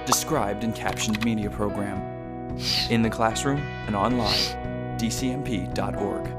described in captioned media program. In the classroom and online, dcmp.org.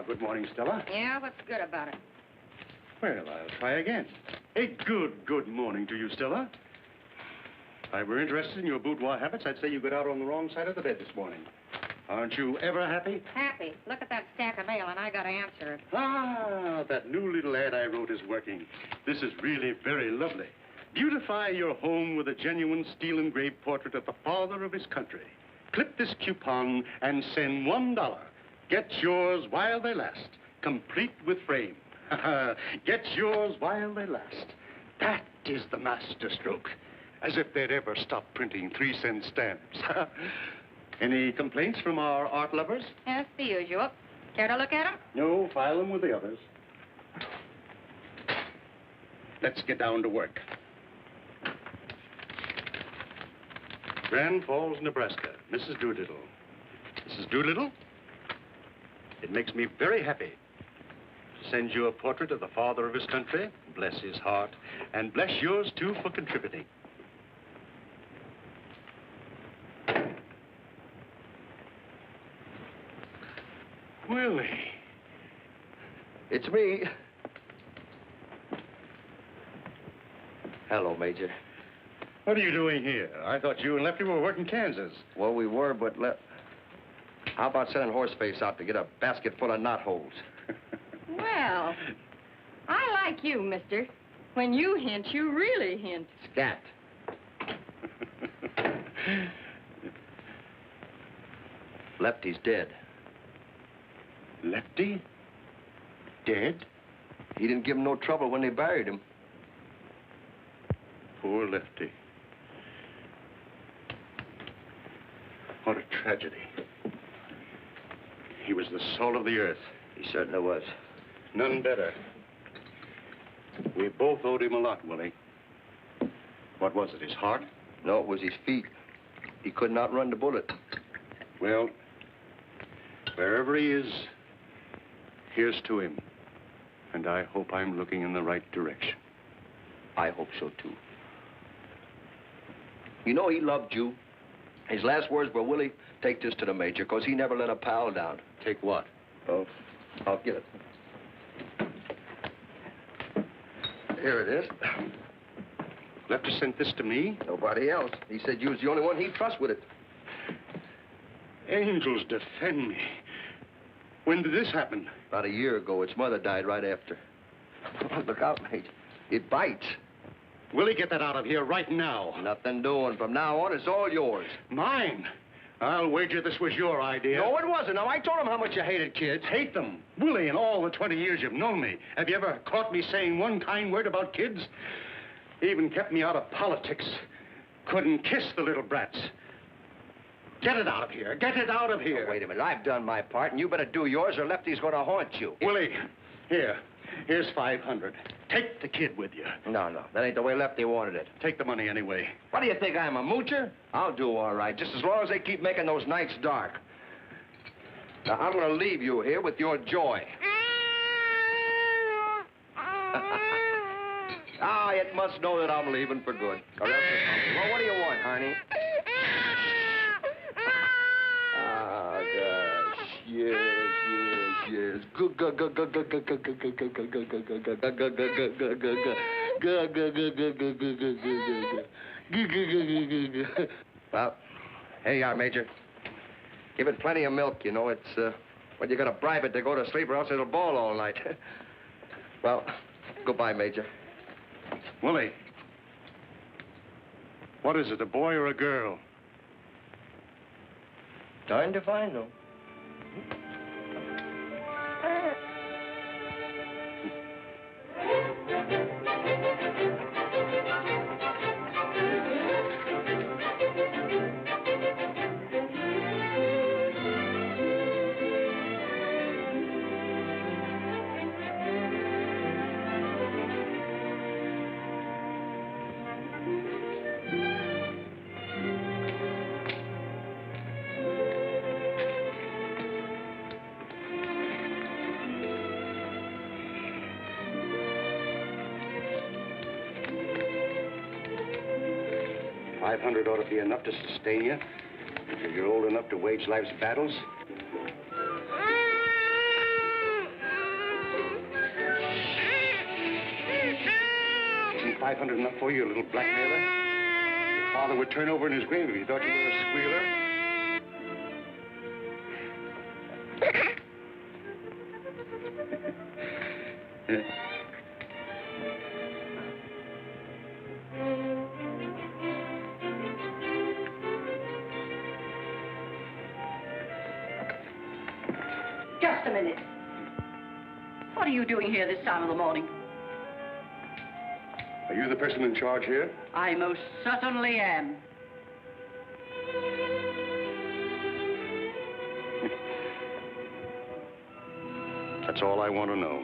Good morning, Stella. Yeah, what's good about it? Well, I'll try again. A good morning to you, Stella. If I were interested in your boudoir habits, I'd say you got out on the wrong side of the bed this morning. Aren't you ever happy? Happy. Look at that stack of mail, and I gotta answer it. Ah, that new little ad I wrote is working. This is really very lovely. Beautify your home with a genuine steel-engraved portrait of the father of his country. Clip this coupon and send $1. Get yours while they last, complete with frame. Get yours while they last. That is the master stroke. As if they'd ever stop printing 3-cent stamps. Any complaints from our art lovers? Yes, the usual. Care to look at them? No, file them with the others. Let's get down to work. Grand Falls, Nebraska. Mrs. Doolittle. Mrs. Doolittle? It makes me very happy to send you a portrait of the father of his country. Bless his heart. And bless yours, too, for contributing. Willie. It's me. Hello, Major. What are you doing here? I thought you and Lefty were working Kansas. Well, we were, but how about sending Horseface out to get a basket full of knotholes? Well, I like you, mister. When you hint, you really hint. Scat. Lefty's dead. Lefty? Dead? He didn't give him no trouble when they buried him. Poor Lefty. What a tragedy. He was the soul of the earth. He certainly was. None better. We both owed him a lot, Willie. What was it, his heart? No, it was his feet. He could not run the bullet. Well, wherever he is, here's to him. And I hope I'm looking in the right direction. I hope so, too. You know he loved you. His last words were, Willie, take this to the Major, because he never let a pal down. Take what? Oh, I'll get it. Here it is. Lefty sent this to me? Nobody else. He said you was the only one he'd trust with it. Angels defend me. When did this happen? About a year ago. Its mother died right after. Look out, Major. It bites. Willie, get that out of here right now. Nothing doing. From now on, it's all yours. Mine? I'll wager this was your idea. No, it wasn't. Now, I told him how much you hated kids. Hate them. Willie, in all the 20 years you've known me, have you ever caught me saying one kind word about kids? Even kept me out of politics. Couldn't kiss the little brats. Get it out of here. Get it out of here. Oh, wait a minute. I've done my part, and you better do yours, or Lefty's going to haunt you. Willie, here's 500. Take the kid with you. No. That ain't the way Lefty wanted it. Take the money anyway. What do you think, I'm a moocher? I'll do all right, just as long as they keep making those nights dark. Now, I'm going to leave you here with your joy. It must know that I'm leaving for good. Or else it's... Well, what do you want, honey? Gosh. Yes. Well, here you are, Major. Give it plenty of milk, you know. It's, well, you gotta bribe it to go to sleep or else it'll bawl all night. Well, goodbye, Major. Willie, what is it, a boy or a girl? Darn if I know. 500 ought to be enough to sustain you. If you're old enough to wage life's battles. 500 enough for you, little blackmailer? Your father would turn over in his grave if he thought you were a squealer. Just a minute. What are you doing here this time of the morning? Are you the person in charge here? I most certainly am. That's all I want to know.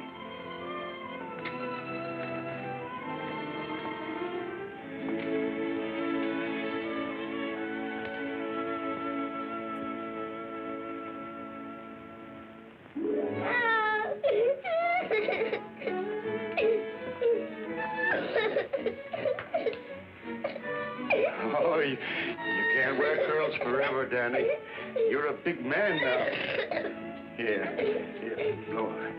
Oh, you can't wear curls forever, Danny. You're a big man now. Here, blow her.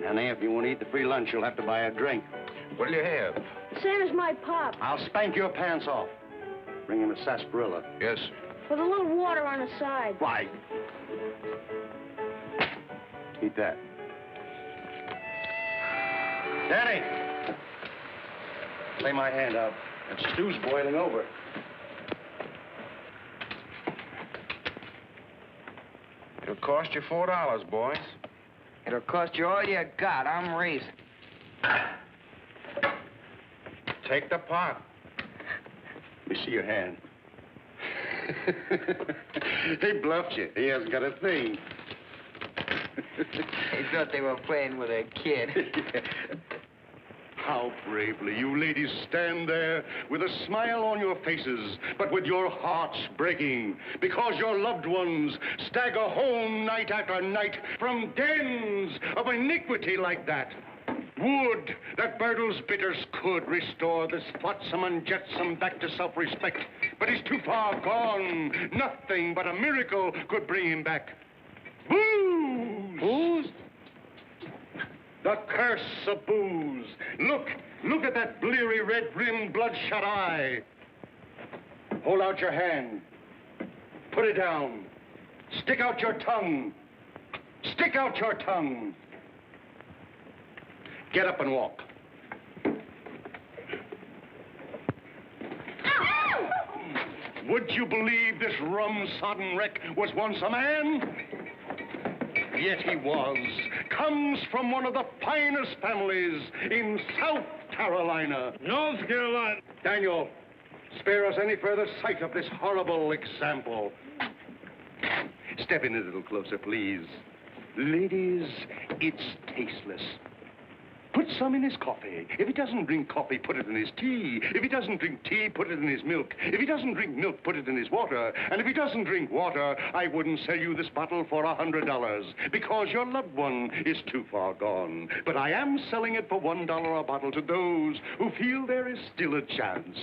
Danny, if you want to eat the free lunch, you'll have to buy a drink. What'll you have? Same as my pop. I'll spank your pants off. Bring him a sarsaparilla. Yes. With a little water on the side. Why? Eat that. Danny! Lay my hand out. That stew's boiling over. It'll cost you $4, boys. It'll cost you all you got. I'm raising. Take the pot. Let me see your hand. He bluffed you. He hasn't got a thing. They thought they were playing with a kid. How bravely you ladies stand there with a smile on your faces, but with your hearts breaking because your loved ones stagger home night after night from dens of iniquity like that. Would that Bertles Bitters could restore this flotsam and jetsam back to self-respect, but he's too far gone. Nothing but a miracle could bring him back. Booze! Booze? The curse of booze. Look at that bleary, red-rimmed, bloodshot eye. Hold out your hand. Put it down. Stick out your tongue. Stick out your tongue. Get up and walk. Would you believe this rum-sodden wreck was once a man? Yet he was. Comes from one of the finest families in South Carolina. North Carolina. Daniel, spare us any further sight of this horrible example. Step in a little closer, please. Ladies, it's tasteless. Put some in his coffee. If he doesn't drink coffee, put it in his tea. If he doesn't drink tea, put it in his milk. If he doesn't drink milk, put it in his water. And if he doesn't drink water, I wouldn't sell you this bottle for $100 because your loved one is too far gone. But I am selling it for $1 a bottle to those who feel there is still a chance.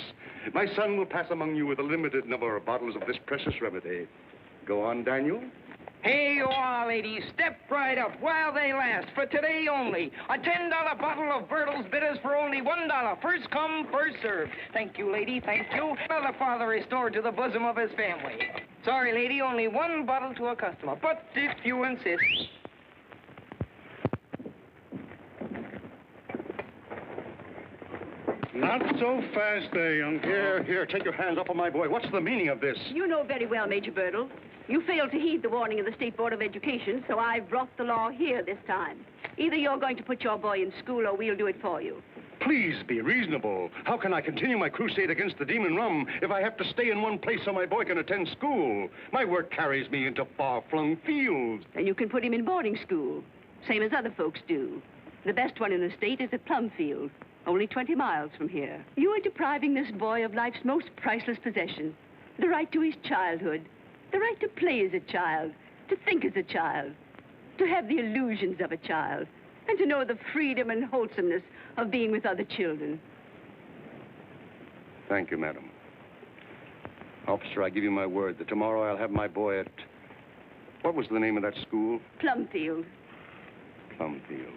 My son will pass among you with a limited number of bottles of this precious remedy. Go on, Daniel. Here you are, ladies. Step right up while they last. For today only. A $10 bottle of Bertle's Bitters for only $1. First come, first served. Thank you, lady. Thank you. Another father restored to the bosom of his family. Sorry, lady. Only one bottle to a customer. But if you insist. Not so fast there, young fellow. Here, take your hands off of my boy. What's the meaning of this? You know very well, Major Birtle. You failed to heed the warning of the State Board of Education, so I've brought the law here this time. Either you're going to put your boy in school or we'll do it for you. Please be reasonable. How can I continue my crusade against the demon rum if I have to stay in one place so my boy can attend school? My work carries me into far-flung fields. And you can put him in boarding school, same as other folks do. The best one in the state is at Plumfield, only 20 miles from here. You are depriving this boy of life's most priceless possession, the right to his childhood. The right to play as a child, to think as a child, to have the illusions of a child, and to know the freedom and wholesomeness of being with other children. Thank you, madam. Officer, I give you my word that tomorrow I'll have my boy at... What was the name of that school? Plumfield. Plumfield.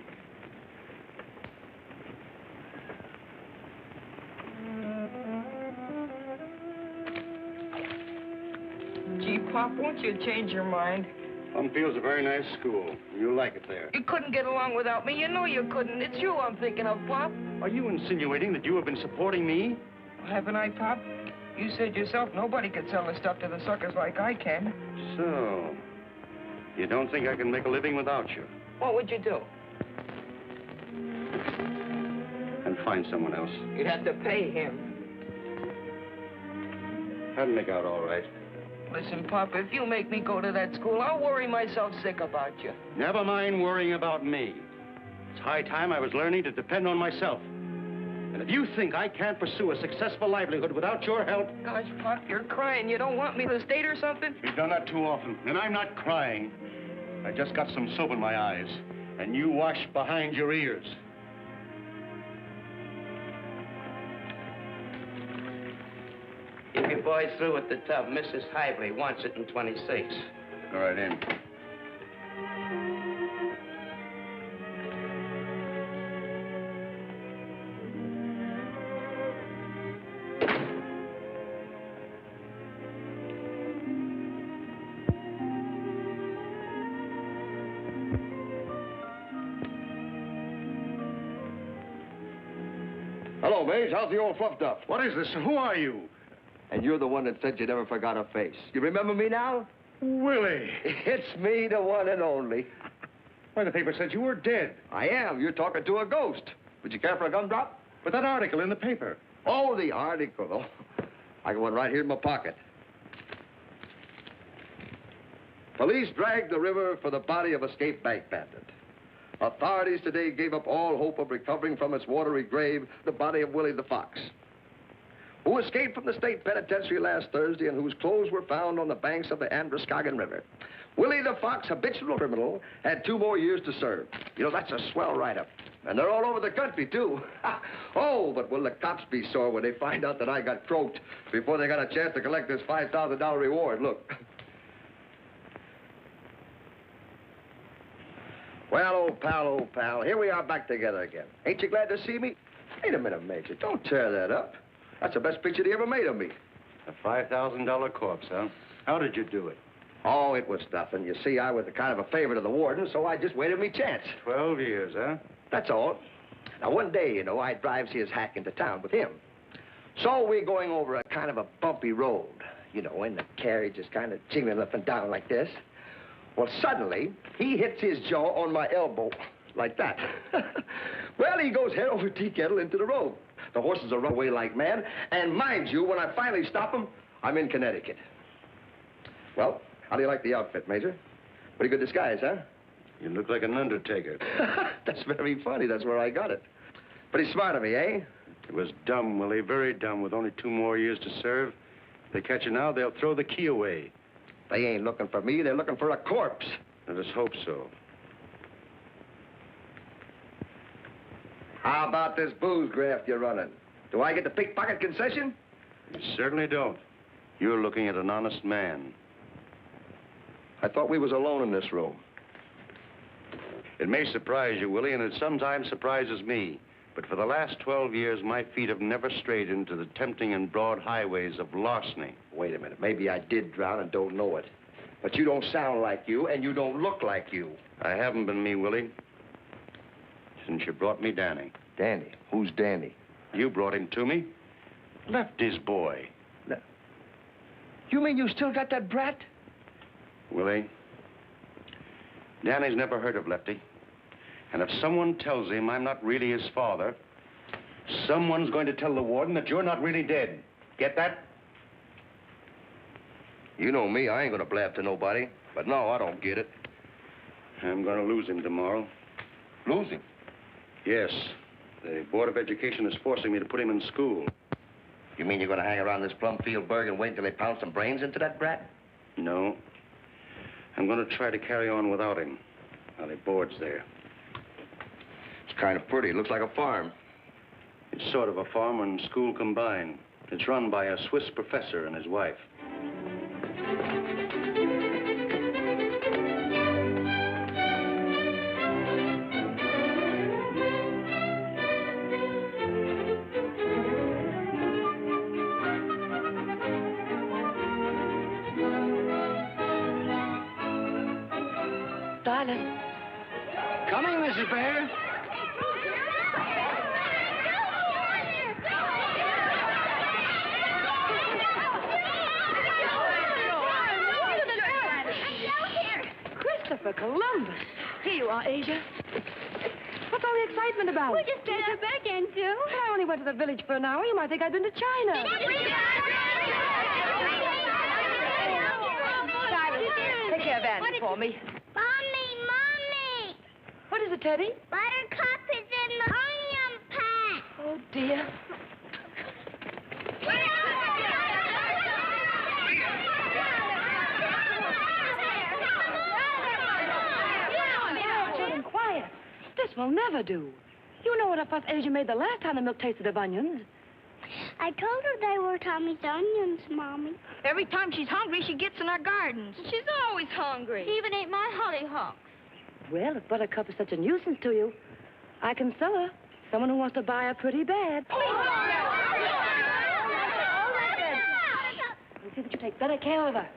Gee, Pop, won't you change your mind? Plumfield's a very nice school. You'll like it there. You couldn't get along without me. You know you couldn't. It's you I'm thinking of, Pop. Are you insinuating that you have been supporting me? Haven't I, Pop? You said yourself nobody could sell the stuff to the suckers like I can. So, you don't think I can make a living without you? What would you do? And find someone else. You'd have to pay him. That'd make out all right. Listen, Pop, if you make me go to that school, I'll worry myself sick about you. Never mind worrying about me. It's high time I was learning to depend on myself. And if you think I can't pursue a successful livelihood without your help... Gosh, Pop, you're crying. You don't want me to state or something? You've done that too often, and I'm not crying. I just got some soap in my eyes, and you wash behind your ears. If your boy's through with the tub, Mrs. Hively wants it in 26. Go right in. Hello, Maze. How's the old fluff duff? What is this? Who are you? And you're the one that said you never forgot a face. You remember me now? Willie. It's me, the one and only. Why, the paper said you were dead. I am. You're talking to a ghost. Would you care for a gumdrop? But that article in the paper. Oh, the article. Oh, I got one right here in my pocket. Police dragged the river for the body of escaped bank bandit. Authorities today gave up all hope of recovering from its watery grave the body of Willie the Fox, who escaped from the state penitentiary last Thursday and whose clothes were found on the banks of the Androscoggin River. Willie the Fox, habitual criminal, had 2 more years to serve. You know, that's a swell write-up. And they're all over the country, too. Oh, but will the cops be sore when they find out that I got croaked before they got a chance to collect this $5,000 reward. Look. Well, old pal, here we are back together again. Ain't you glad to see me? Wait a minute, Major. Don't tear that up. That's the best picture they ever made of me. A $5,000 corpse, huh? How did you do it? Oh, it was nothing. You see, I was a kind of a favorite of the warden, so I just waited me chance. 12 years, huh? That's all. Now, one day, you know, I drives his hack into town with him. So we're going over a kind of a bumpy road, you know, and the carriage is kind of jiggling up and down like this. Well, suddenly, he hits his jaw on my elbow, like that. Well, he goes head over tea kettle into the road. The horses are run away like mad, and mind you, when I finally stop them, I'm in Connecticut. Well, how do you like the outfit, Major? Pretty good disguise, huh? You look like an undertaker. That's very funny. That's where I got it. Pretty smart of me, eh? It was dumb, Willie, very dumb, with only 2 more years to serve. If they catch you now, they'll throw the key away. They ain't looking for me. They're looking for a corpse. Let us hope so. How about this booze graft you're running? Do I get the pickpocket concession? You certainly don't. You're looking at an honest man. I thought we was alone in this room. It may surprise you, Willie, and it sometimes surprises me. But for the last 12 years, my feet have never strayed into the tempting and broad highways of larceny. Wait a minute. Maybe I did drown and don't know it. But you don't sound like you, and you don't look like you. I haven't been me, Willie, since you brought me Danny. Danny? Who's Danny? You brought him to me. Lefty's boy. You mean you still got that brat? Willie, Danny's never heard of Lefty. And if someone tells him I'm not really his father, someone's going to tell the warden that you're not really dead. Get that? You know me, I ain't gonna blab to nobody. But no, I don't get it. I'm going to lose him tomorrow. Lose him? Yes. The Board of Education is forcing me to put him in school. You mean you're gonna hang around this Plumfield burg and wait until they pound some brains into that brat? No. I'm going to try to carry on without him while he boards there. It's kind of pretty. It looks like a farm. It's sort of a farm and school combined. It's run by a Swiss professor and his wife. Darling. Coming, Mrs. Bear. Christopher Columbus. Here you are, Asia. What's all the excitement about? We just got back again, Sue. I only went to the village for an hour. You might think I'd been to China. Take care of Andy for me. Mommy! What is it, Teddy? Buttercup is in the onion pan. Oh, dear. Quiet. This will never do. You know what a fuss Asia made the last time the milk tasted of onions. I told her they were Tommy's onions, Mommy. Every time she's hungry, she gets in our gardens. She's always hungry. She even ate my hollyhocks. Well, if Buttercup is such a nuisance to you, I can sell her. Someone who wants to buy her pretty bad. We'll see that you take better care of her.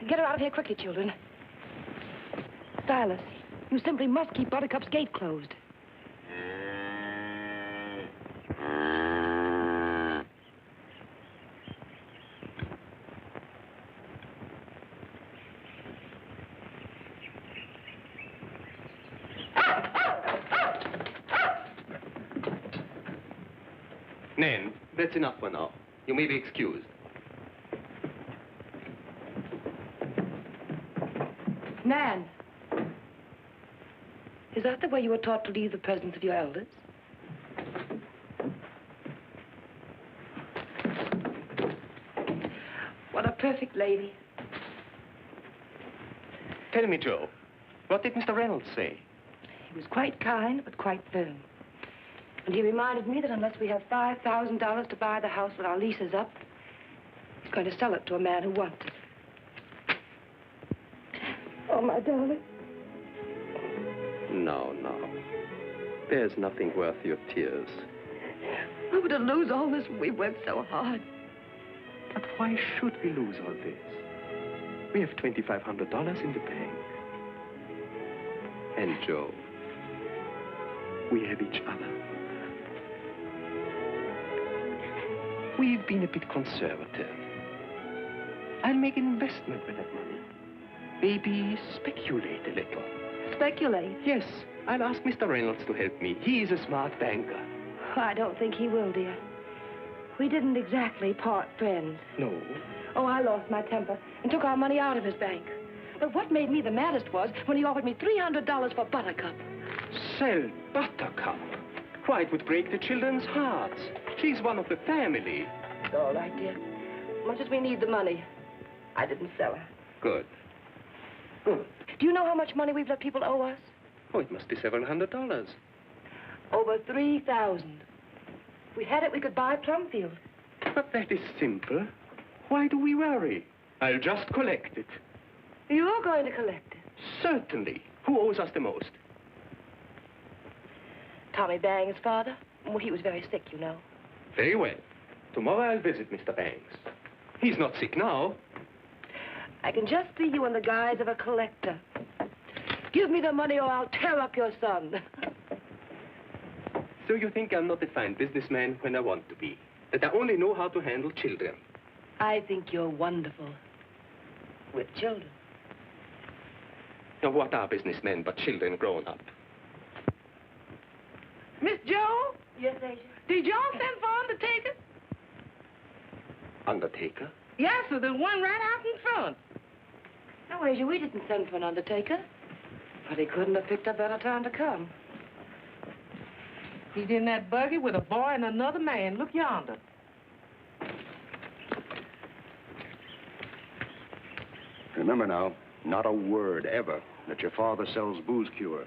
Get her out of here quickly, children. Silas, you simply must keep Buttercup's gate closed. Nan, that's enough for now. You may be excused. Nan, is that the way you were taught to leave the presence of your elders? What a perfect lady. Tell me, Joe, what did Mr. Reynolds say? He was quite kind, but quite firm. And he reminded me that unless we have $5,000 to buy the house when our lease is up, he's going to sell it to a man who wants it. Oh, my darling. No, no. There's nothing worth your tears. I would lose all this. We worked so hard. But why should we lose all this? We have $2,500 in the bank. And Joe, we have each other. We've been a bit conservative. I'll make an investment with that money. Maybe speculate a little. Speculate? Yes, I'll ask Mr. Reynolds to help me. He's a smart banker. I don't think he will, dear. We didn't exactly part friends. No. Oh, I lost my temper and took our money out of his bank. But what made me the maddest was when he offered me $300 for Buttercup. Sell Buttercup? Why, it would break the children's hearts. She's one of the family. It's all right, dear. Much as we need the money, I didn't sell her. Good. Do you know how much money we've let people owe us? Oh, it must be several $100. Over $3,000. If we had it, we could buy Plumfield. But that is simple. Why do we worry? I'll just collect it. You're going to collect it? Certainly. Who owes us the most? Tommy Bang's father. Well, he was very sick, you know. Very well. Tomorrow I'll visit Mr. Banks. He's not sick now. I can just see you in the guise of a collector. Give me the money or I'll tear up your son. So you think I'm not a fine businessman when I want to be? That I only know how to handle children? I think you're wonderful. With children. Now, what are businessmen but children grown up? Miss Joe? Yes, Asia? Did y'all send for undertaker? Undertaker? Yes, sir. There's one right out in front. No, Asia, we didn't send for an undertaker. But he couldn't have picked a better time to come. He's in that buggy with a boy and another man. Look yonder. Remember now, not a word ever that your father sells booze cure.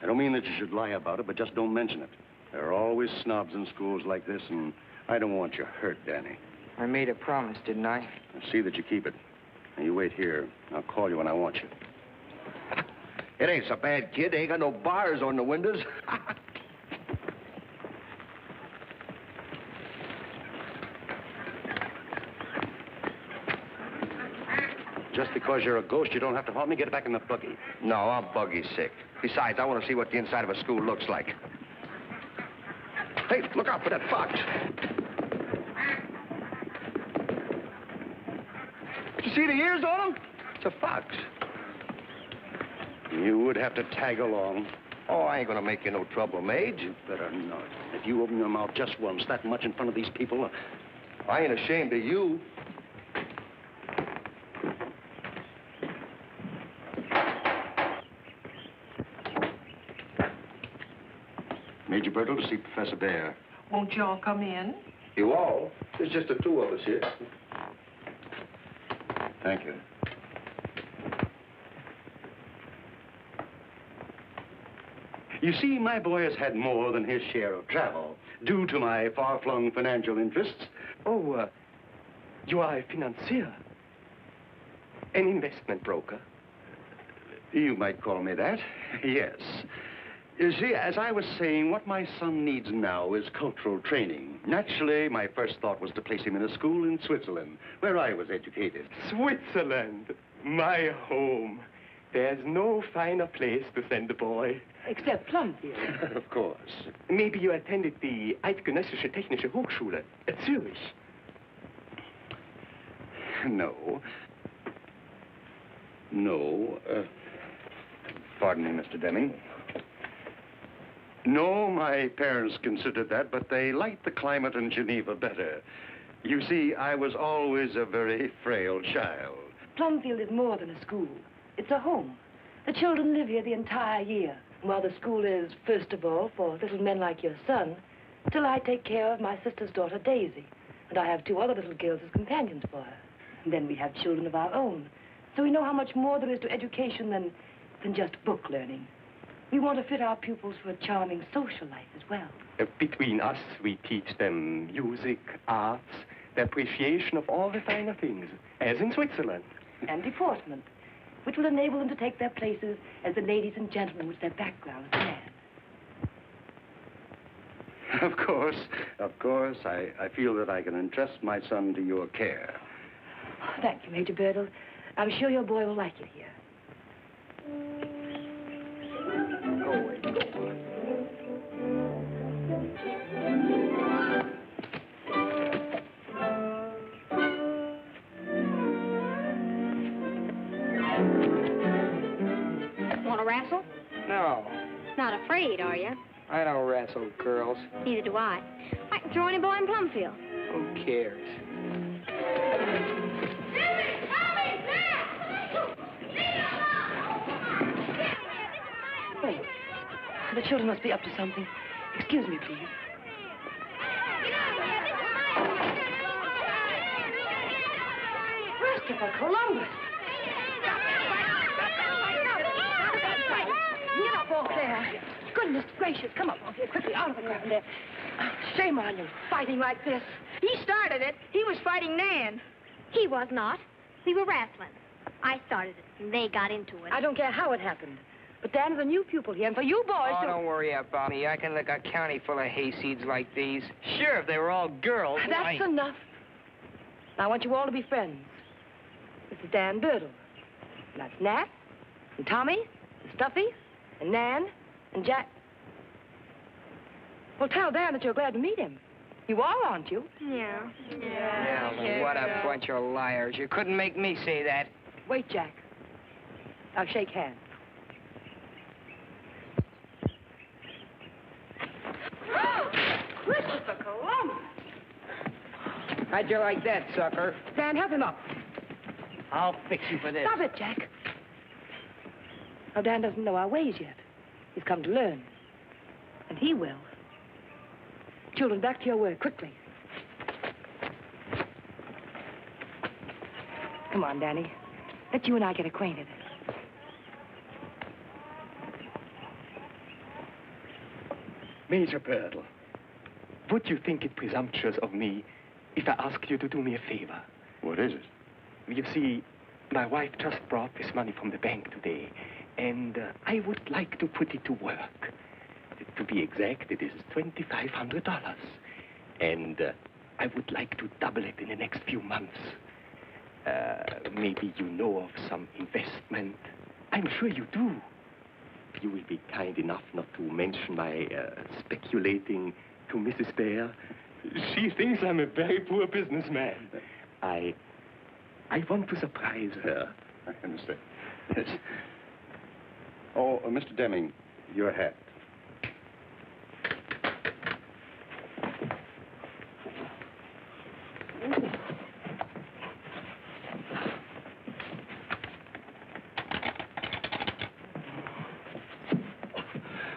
I don't mean that you should lie about it, but just don't mention it. There are always snobs in schools like this, and I don't want you hurt, Danny. I made a promise, didn't I? I'll see that you keep it. Now, you wait here. I'll call you when I want you. It ain't so bad, kid. They ain't got no bars on the windows. Just because you're a ghost, you don't have to haunt me. Get back in the buggy. No, I'm buggy sick. Besides, I want to see what the inside of a school looks like. Hey, look out for that fox. Did you see the ears on him? It's a fox. You would have to tag along. Oh, I ain't gonna make you no trouble, Mage. You better not. If you open your mouth just once, that much in front of these people... I ain't ashamed of you. Major Bertle to see Professor Bear. Won't y'all come in? You all? There's just the two of us here. Thank you. You see, my boy has had more than his share of travel, due to my far-flung financial interests. Oh, you are a financier. An investment broker. You might call me that, yes. You see, as I was saying, what my son needs now is cultural training. Naturally, my first thought was to place him in a school in Switzerland, where I was educated. Switzerland, my home. There's no finer place to send a boy. Except Plumfield. Of course. Maybe you attended the Eidgenössische Technische Hochschule at Zurich. No. No. Pardon me, Mr. Deming. No, my parents considered that, but they liked the climate in Geneva better. You see, I was always a very frail child. Plumfield is more than a school. It's a home. The children live here the entire year. While the school is, first of all, for little men like your son, till I take care of my sister's daughter, Daisy. And I have two other little girls as companions for her. And then we have children of our own. So we know how much more there is to education than just book learning. We want to fit our pupils for a charming social life as well. Between us, we teach them music, arts, the appreciation of all the finer things, as in Switzerland. And deportment. which will enable them to take their places as the ladies and gentlemen which their backgrounds demand. Of course. I feel that I can entrust my son to your care. Thank you, Major Birdle. I'm sure your boy will like it here. Go away, go away. Want to wrestle? No, Not afraid, are you? I don't wrestle girls. Neither do I. I can throw any boy in Plumfield. Who cares? Oh, the children must be up to something. Excuse me, please. Christopher Columbus! Get up off there. Goodness gracious, come up off here quickly, out of the ground there. Oh, shame on you, fighting like this. He started it. He was fighting Nan. He was not. We were wrestling. I started it, and they got into it. I don't care how it happened. But Dan is a new pupil here, and for you boys Oh, to... don't worry about me. I can lick a county full of hayseeds like these. Sure, if they were all girls. That's enough. Now, I want you all to be friends. This is Dan Birdle. And that's Nat, and Tommy, and Stuffy, and Nan, and Jack. Well, tell Dan that you're glad to meet him. You are, aren't you? Yeah. Yeah, well, what a bunch of liars. You couldn't make me say that. Wait, Jack. I'll shake hands. Christopher Columbus! How'd you like that, sucker? Dan, help him up. I'll fix you for this. Stop it, Jack. Now, Dan doesn't know our ways yet. He's come to learn. And he will. Children, back to your work, quickly. Come on, Danny. Let you and I get acquainted. Major Birdle, would you think it presumptuous of me if I asked you to do me a favor? What is it? You see, my wife just brought this money from the bank today, and I would like to put it to work. To be exact, it is $2,500. And I would like to double it in the next few months. Maybe you know of some investment. I'm sure you do. You will be kind enough not to mention my speculating to Mrs. Bear. She thinks I'm a very poor businessman. I want to surprise her. I understand. Yes. Oh, Mr. Deming, your hat.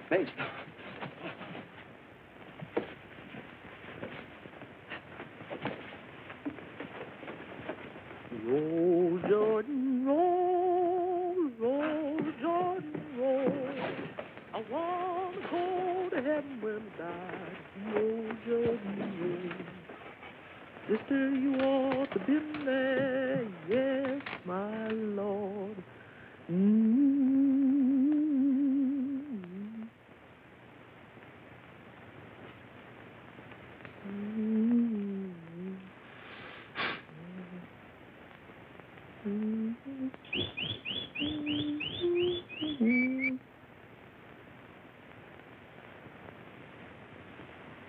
Thanks. Roll, Jordan, roll, roll, Jordan, roll. I want to go to heaven when I die. Roll, Jordan, roll. Sister, you ought to be there, yes, my Lord.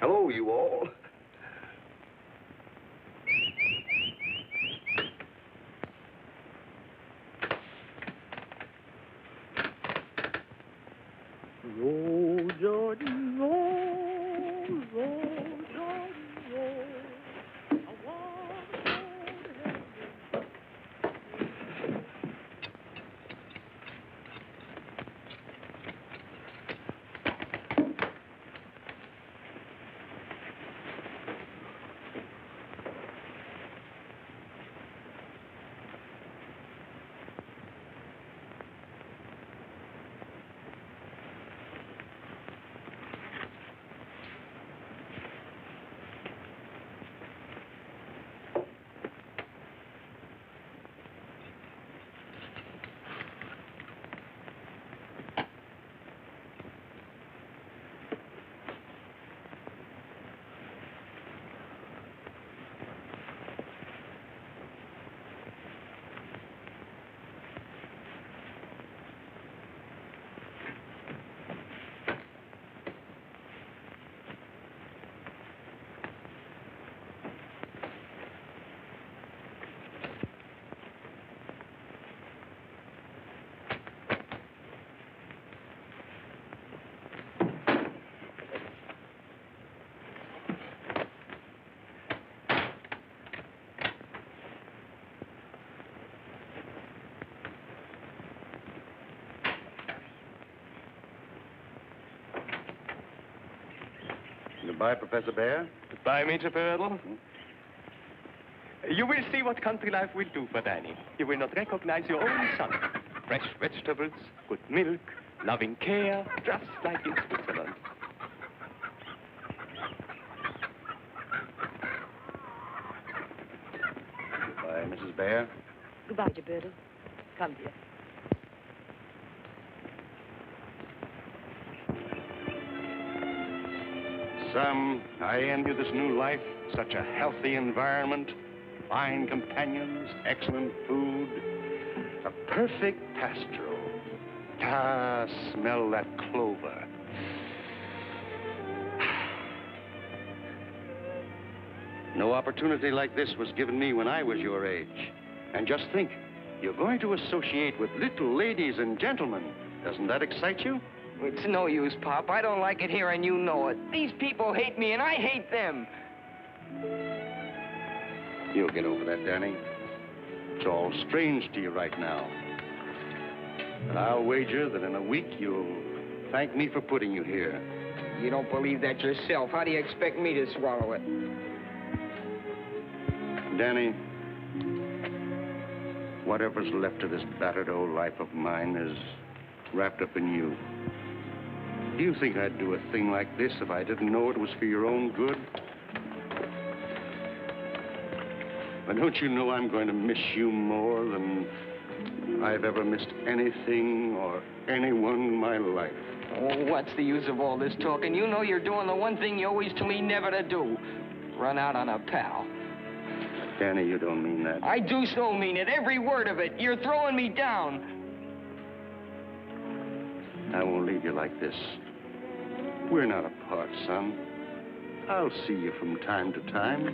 Hello, you all. Roll, Jordan, roll, roll, Jordan, roll. I want to go to heaven. Goodbye, Professor Bear. Goodbye, Major Birdle. You will see what country life will do for Danny. You will not recognize your own son. Fresh vegetables, good milk, loving care, just like in Switzerland. Goodbye, Mrs. Bear. Goodbye, Major Birdle. Come, dear. Sam, I envy this new life. Such a healthy environment, fine companions, excellent food, a perfect pastoral. Ah, smell that clover. No opportunity like this was given me when I was your age. And just think, you're going to associate with little ladies and gentlemen. Doesn't that excite you? It's no use, Pop. I don't like it here, and you know it. These people hate me, and I hate them. You'll get over that, Danny. It's all strange to you right now. But I'll wager that in a week you'll thank me for putting you here. You don't believe that yourself. How do you expect me to swallow it? Danny, whatever's left of this battered old life of mine is wrapped up in you. Do you think I'd do a thing like this if I didn't know it was for your own good? But don't you know I'm going to miss you more than I've ever missed anything or anyone in my life? Oh, what's the use of all this talking? You know you're doing the one thing you always told me never to do. Run out on a pal. Danny, you don't mean that. I do so mean it, every word of it. You're throwing me down. I won't leave you like this. We're not apart, son. I'll see you from time to time.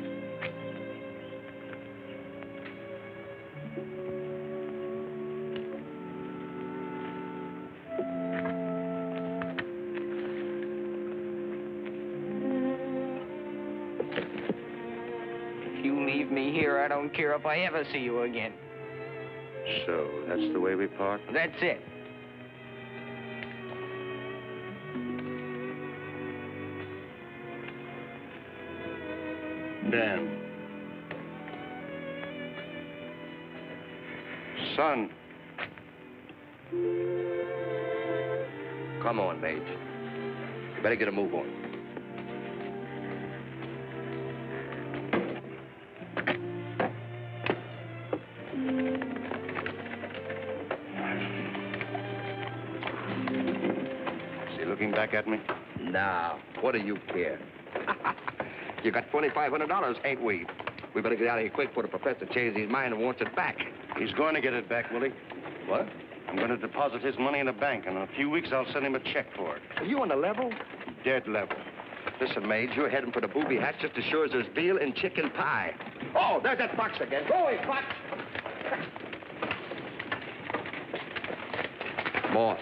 If you leave me here, I don't care if I ever see you again. So, that's the way we part? That's it. Dan. Son. Come on, Mage. You better get a move on. Is he looking back at me? Nah, what do you care? You got $2,500, ain't we? We better get out of here quick before the professor changes his mind and wants it back. He's going to get it back, Willie. What? I'm going to deposit his money in the bank, and in a few weeks I'll send him a check for it. Are you on the level? Dead level. Listen, Mage, you're heading for the booby hatch just as sure as there's veal and chicken pie. Oh, there's that fox again. Go away, fox! Moss.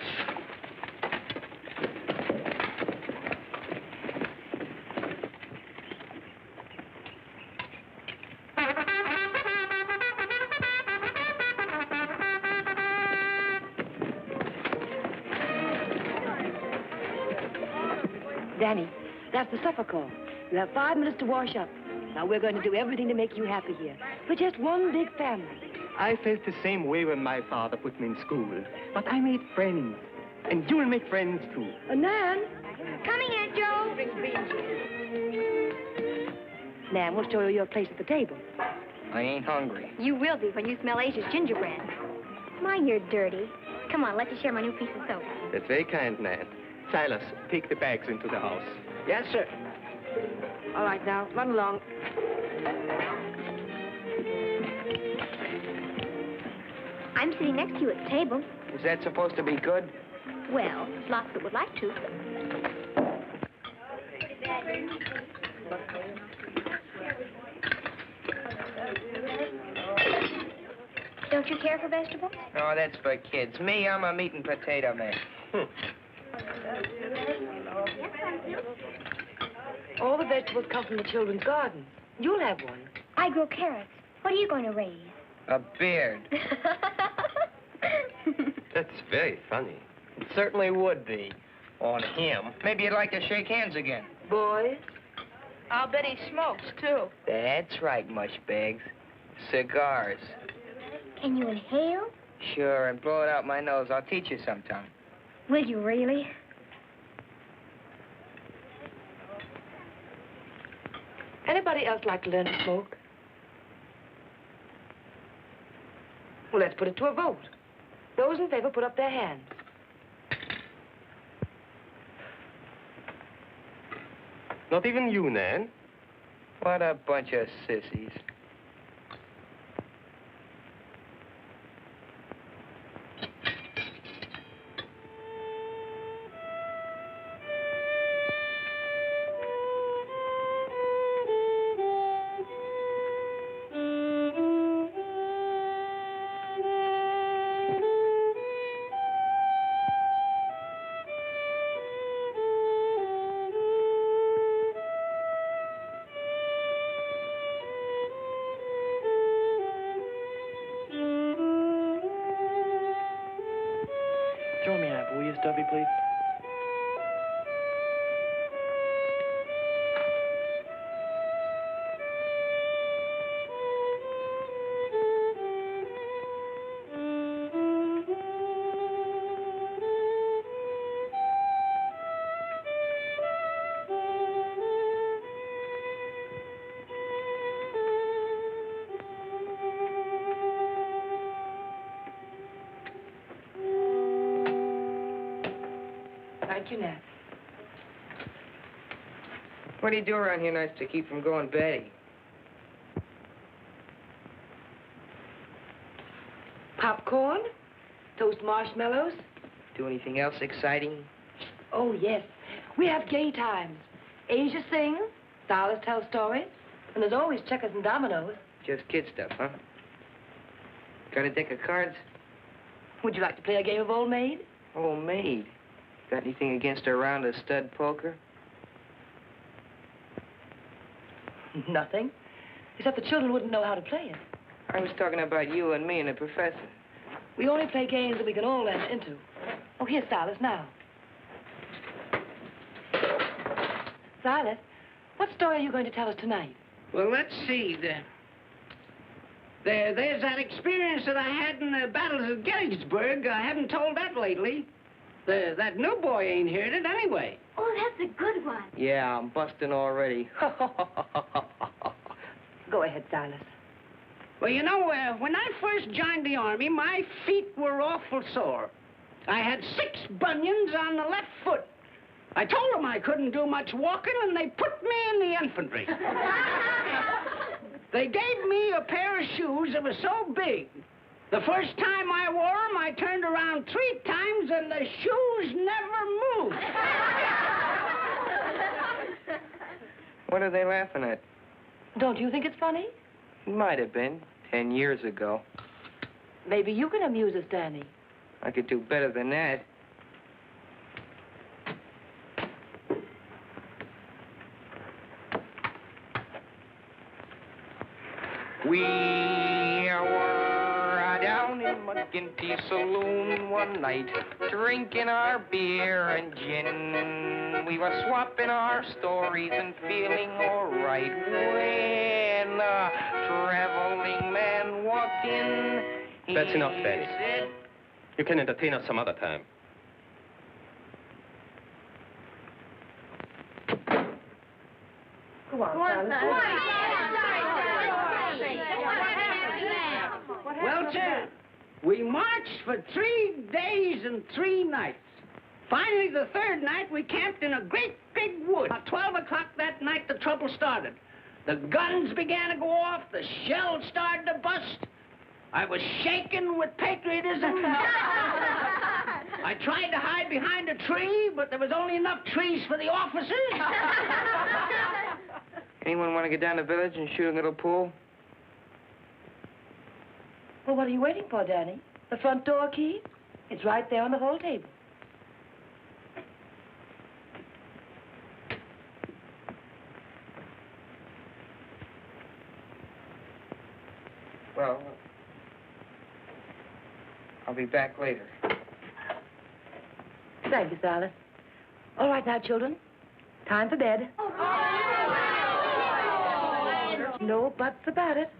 Danny, that's the supper call. You have 5 minutes to wash up. Now, we're going to do everything to make you happy here. We're just one big family. I felt the same way when my father put me in school. But I made friends. And you'll make friends, too. Nan? Coming, Aunt Joe. Nan, we'll show you your place at the table. I ain't hungry. You will be when you smell Asia's gingerbread. Mine, you're dirty. Come on, let me share my new piece of soap. That's very kind, Nan. Silas, take the bags into the house. Yes, sir. All right, now, run along. I'm sitting next to you at the table. Is that supposed to be good? Well, there's lots that would like to. Don't you care for vegetables? No, that's for kids. Me, I'm a meat and potato man. All the vegetables come from the children's garden. You'll have one. I grow carrots. What are you going to raise? A beard. That's very funny. It certainly would be. On him. Maybe you'd like to shake hands again. Boys, I'll bet he smokes, too. That's right, mushbags. Cigars. Can you inhale? Sure, and blow it out my nose. I'll teach you sometime. Will you really? Anybody else like to learn to smoke? Well, let's put it to a vote. Those in favor, put up their hands. Not even you, Nan. What a bunch of sissies. Throw me an apple, will you, Stuffy, please? Thank you, Nat. What do you do around here nights to keep from going batty? Popcorn, toast marshmallows. Do anything else exciting? Oh, yes. We have gay times. Asia sings, Silas tells stories, and there's always checkers and dominoes. Just kid stuff, huh? Got a deck of cards? Would you like to play a game of Old Maid? Old Maid. Got anything against a round of stud poker? Nothing. Except the children wouldn't know how to play it. I was talking about you and me and the professor. We only play games that we can all enter into. Oh, here's Silas now. Silas, what story are you going to tell us tonight? Well, let's see. There's that experience that I had in the battles of Gettysburg. I haven't told that lately. That new boy ain't heard it anyway. Oh, that's a good one. Yeah, I'm busting already. Go ahead, Silas. Well, you know, when I first joined the Army, my feet were awful sore. I had 6 bunions on the left foot. I told them I couldn't do much walking, and they put me in the infantry. They gave me a pair of shoes that were so big. The first time I wore them, I turned around 3 times, and the shoes never moved. What are they laughing at? Don't you think it's funny? Might have been 10 years ago. Maybe you can amuse us, Danny. I could do better than that. We were down in McGinty's saloon one night, drinking our beer and gin. We were swapping our stories and feeling all right when a traveling man walked in. That's enough, Daddy. Said, You can entertain us some other time. Go on, Silas. Well, sir, we marched for 3 days and 3 nights. Finally, the 3rd night, we camped in a great big wood. About 12 o'clock that night, the trouble started. The guns began to go off. The shells started to bust. I was shaking with patriotism. I tried to hide behind a tree, but there was only enough trees for the officers. Anyone want to get down the village and shoot a little pool? Well, what are you waiting for, Danny? The front door key? It's right there on the hall table. Well, I'll be back later. Thank you, Silas. All right now, children. Time for bed. Oh. No buts about it.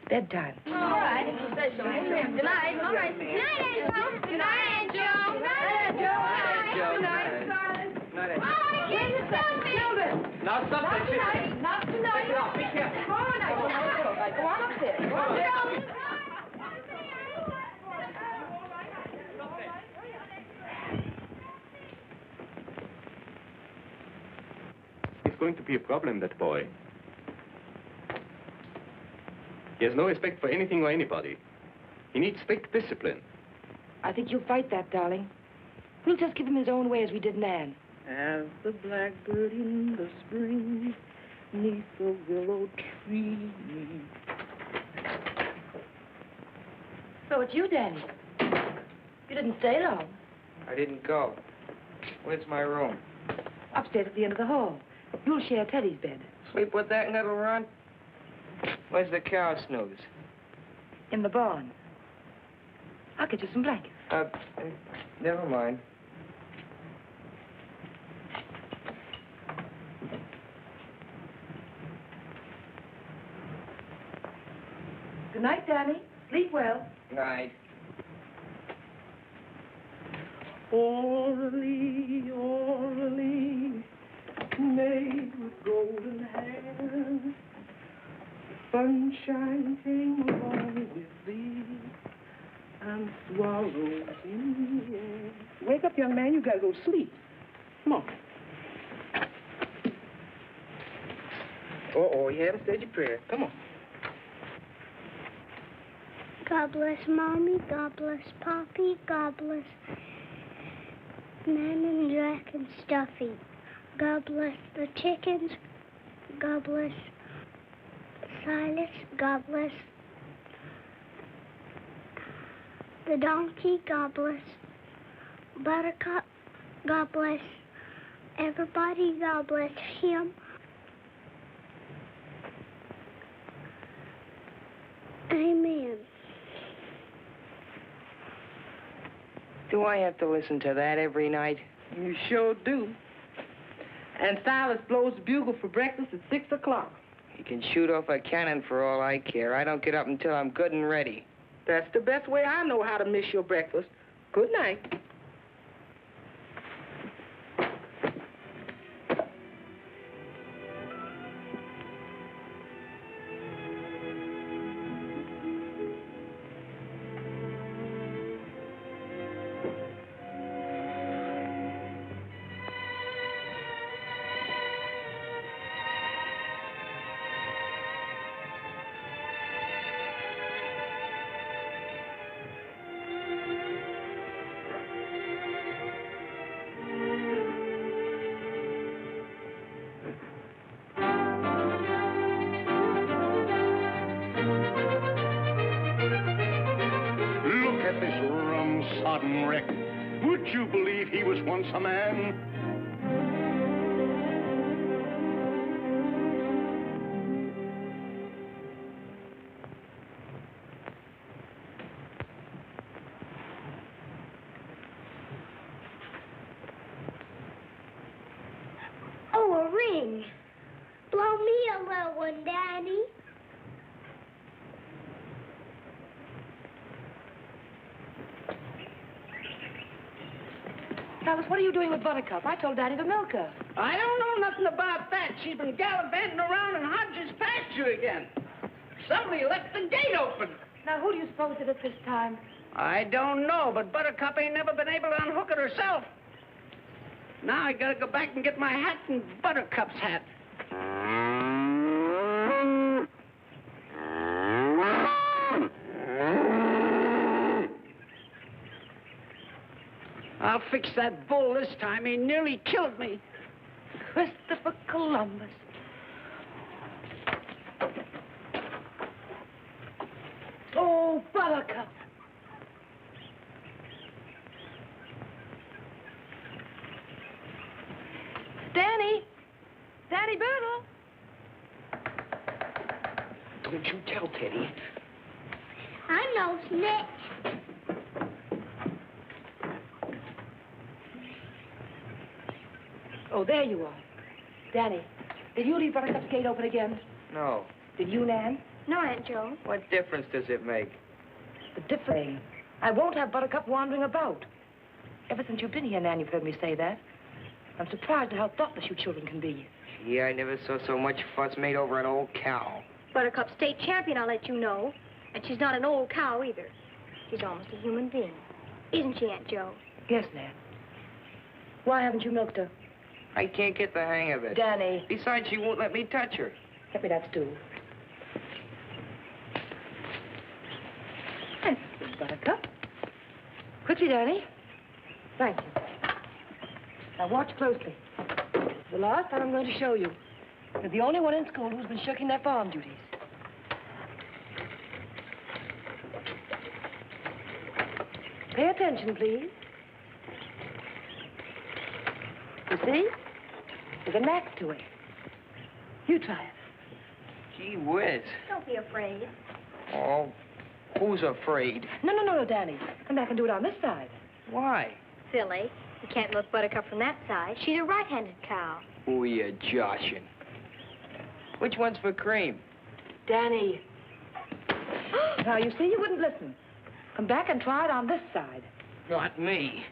Bedtime. All right, if you say so. Good night. All right. Good night, Angel. Good night, Angel. Good night, Angel. Good night, darling. Good night, Angel. Oh, I can't tell me. Children. Now, stop that shit. Not tonight. Take it off. Be careful. Come on, go on upstairs. Go on upstairs. He's going to be a problem, that boy. He has no respect for anything or anybody. He needs strict discipline. I think you'll fight that, darling. We'll just give him his own way as we did Nan. As the blackbird in the spring, 'neath the willow tree. So it's you, Danny. You didn't stay long. I didn't go. Where's my room? Upstairs at the end of the hall. You'll share Teddy's bed. Sleep with that little runt? Where's the cow snooze? In the barn. I'll get you some blankets. Never mind. Good night, Danny. Sleep well. Night. Orally, orally, made with golden hair. Sunshine came along with thee and swallows in the air. Wake up, young man. You gotta go to sleep. Come on. Uh-oh, you haven't said your prayer. Come on. God bless Mommy, God bless Poppy, God bless Nan and Jack and Stuffy. God bless the chickens, God bless Silas, God bless the donkey, God bless Buttercup, God bless everybody, God bless him. Amen. Do I have to listen to that every night? You sure do. And Silas blows the bugle for breakfast at 6 o'clock. He can shoot off a cannon for all I care. I don't get up until I'm good and ready. That's the best way I know how to miss your breakfast. Good night. Rum-sodden wreck. Would you believe he was once a man? Oh, a ring. Blow me a little one, Daddy. Silas, what are you doing with Buttercup? I told Daddy to milk her. I don't know nothing about that. She's been gallivanting around in Hodges' pasture again. Somebody left the gate open. Now, who do you suppose did it this time? I don't know, but Buttercup ain't never been able to unhook it herself. Now I gotta go back and get my hat and Buttercup's hat. I'll fix that bull this time. He nearly killed me. Christopher Columbus. Oh, Buttercup. Danny. Danny Birdle. Don't you tell Teddy. I know, Snitch. Oh, there you are. Danny, did you leave Buttercup's gate open again? No. Did you, Nan? No, Aunt Joe. What difference does it make? The difference. I won't have Buttercup wandering about. Ever since you've been here, Nan, you've heard me say that. I'm surprised at how thoughtless you children can be. Gee, I never saw so much fuss made over an old cow. Buttercup's state champion, I'll let you know. And she's not an old cow either. She's almost a human being. Isn't she, Aunt Joe? Yes, Nan. Why haven't you milked her? I can't get the hang of it. Danny. Besides, she won't let me touch her. Get me that stool. That's good, Buttercup. Quickly, Danny. Thank you. Now watch closely. The last time I'm going to show you. You're the only one in school who's been shirking their farm duties. Pay attention, please. You see? There's a knack to it. You try it. Gee whiz. Don't be afraid. Oh, who's afraid? No, Danny. Come back and do it on this side. Why? Silly. You can't milk Buttercup from that side. She's a right-handed cow. Who are you joshing? Which one's for cream? Danny. Now, you see, you wouldn't listen. Come back and try it on this side. Not me.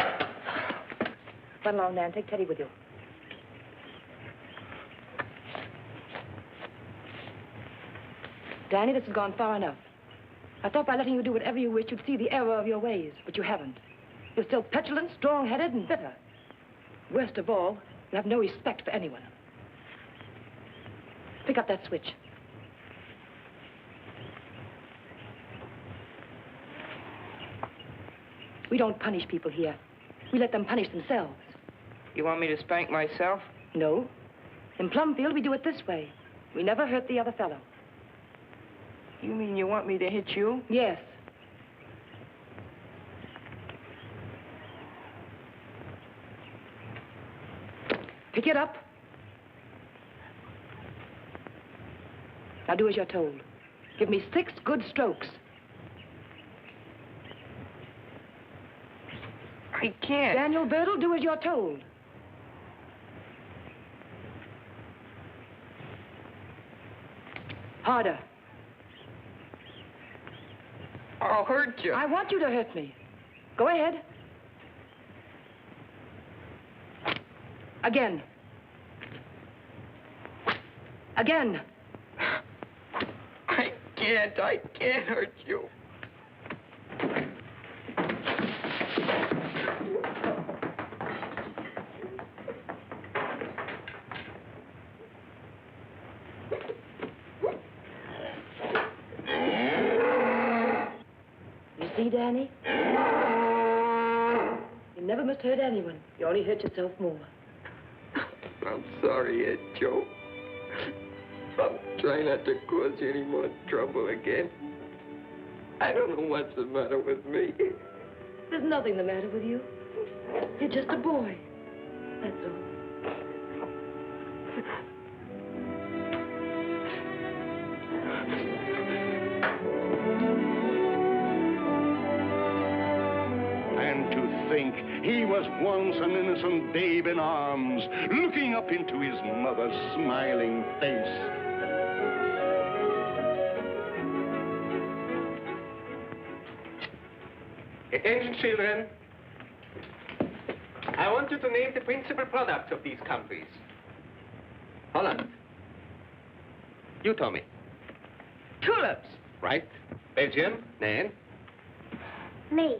Run along, Nan. Take Teddy with you. Danny, this has gone far enough. I thought by letting you do whatever you wish, you'd see the error of your ways, but you haven't. You're still petulant, strong-headed, and bitter. Worst of all, you have no respect for anyone. Pick up that switch. We don't punish people here. We let them punish themselves. You want me to spank myself? No. In Plumfield, we do it this way. We never hurt the other fellow. You mean you want me to hit you? Yes. Pick it up. Now do as you're told. Give me 6 good strokes. I can't. Daniel Birdle, do as you're told. Harder. I'll hurt you. I want you to hurt me. Go ahead. Again. Again. I can't hurt you. You see, Danny? You never must hurt anyone. You only hurt yourself more. I'm sorry, Aunt Joe. I'm trying not to cause you any more trouble again. I don't know what's the matter with me. There's nothing the matter with you. You're just a boy. That's all. And to think he was once an innocent babe in arms, looking up into his mother's smiling face. Attention, children. I want you to name the principal products of these countries. Holland. You, Tommy. Tulips. Right. Belgium. Nan. Me.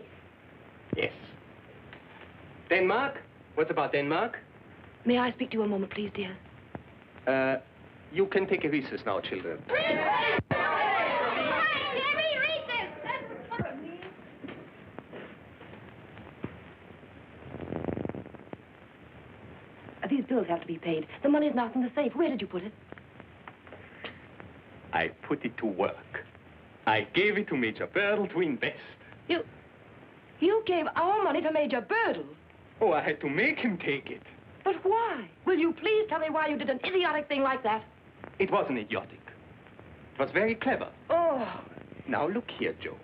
Yes. Denmark. What about Denmark? May I speak to you a moment, please, dear? You can take a recess now, children. These bills have to be paid. The money's not in the safe. Where did you put it? I put it to work. I gave it to Major Birdle to invest. You gave our money to Major Birdle? Oh, I had to make him take it. But why? Will you please tell me why you did an idiotic thing like that? It wasn't idiotic. It was very clever. Oh. Now, look here, Joe.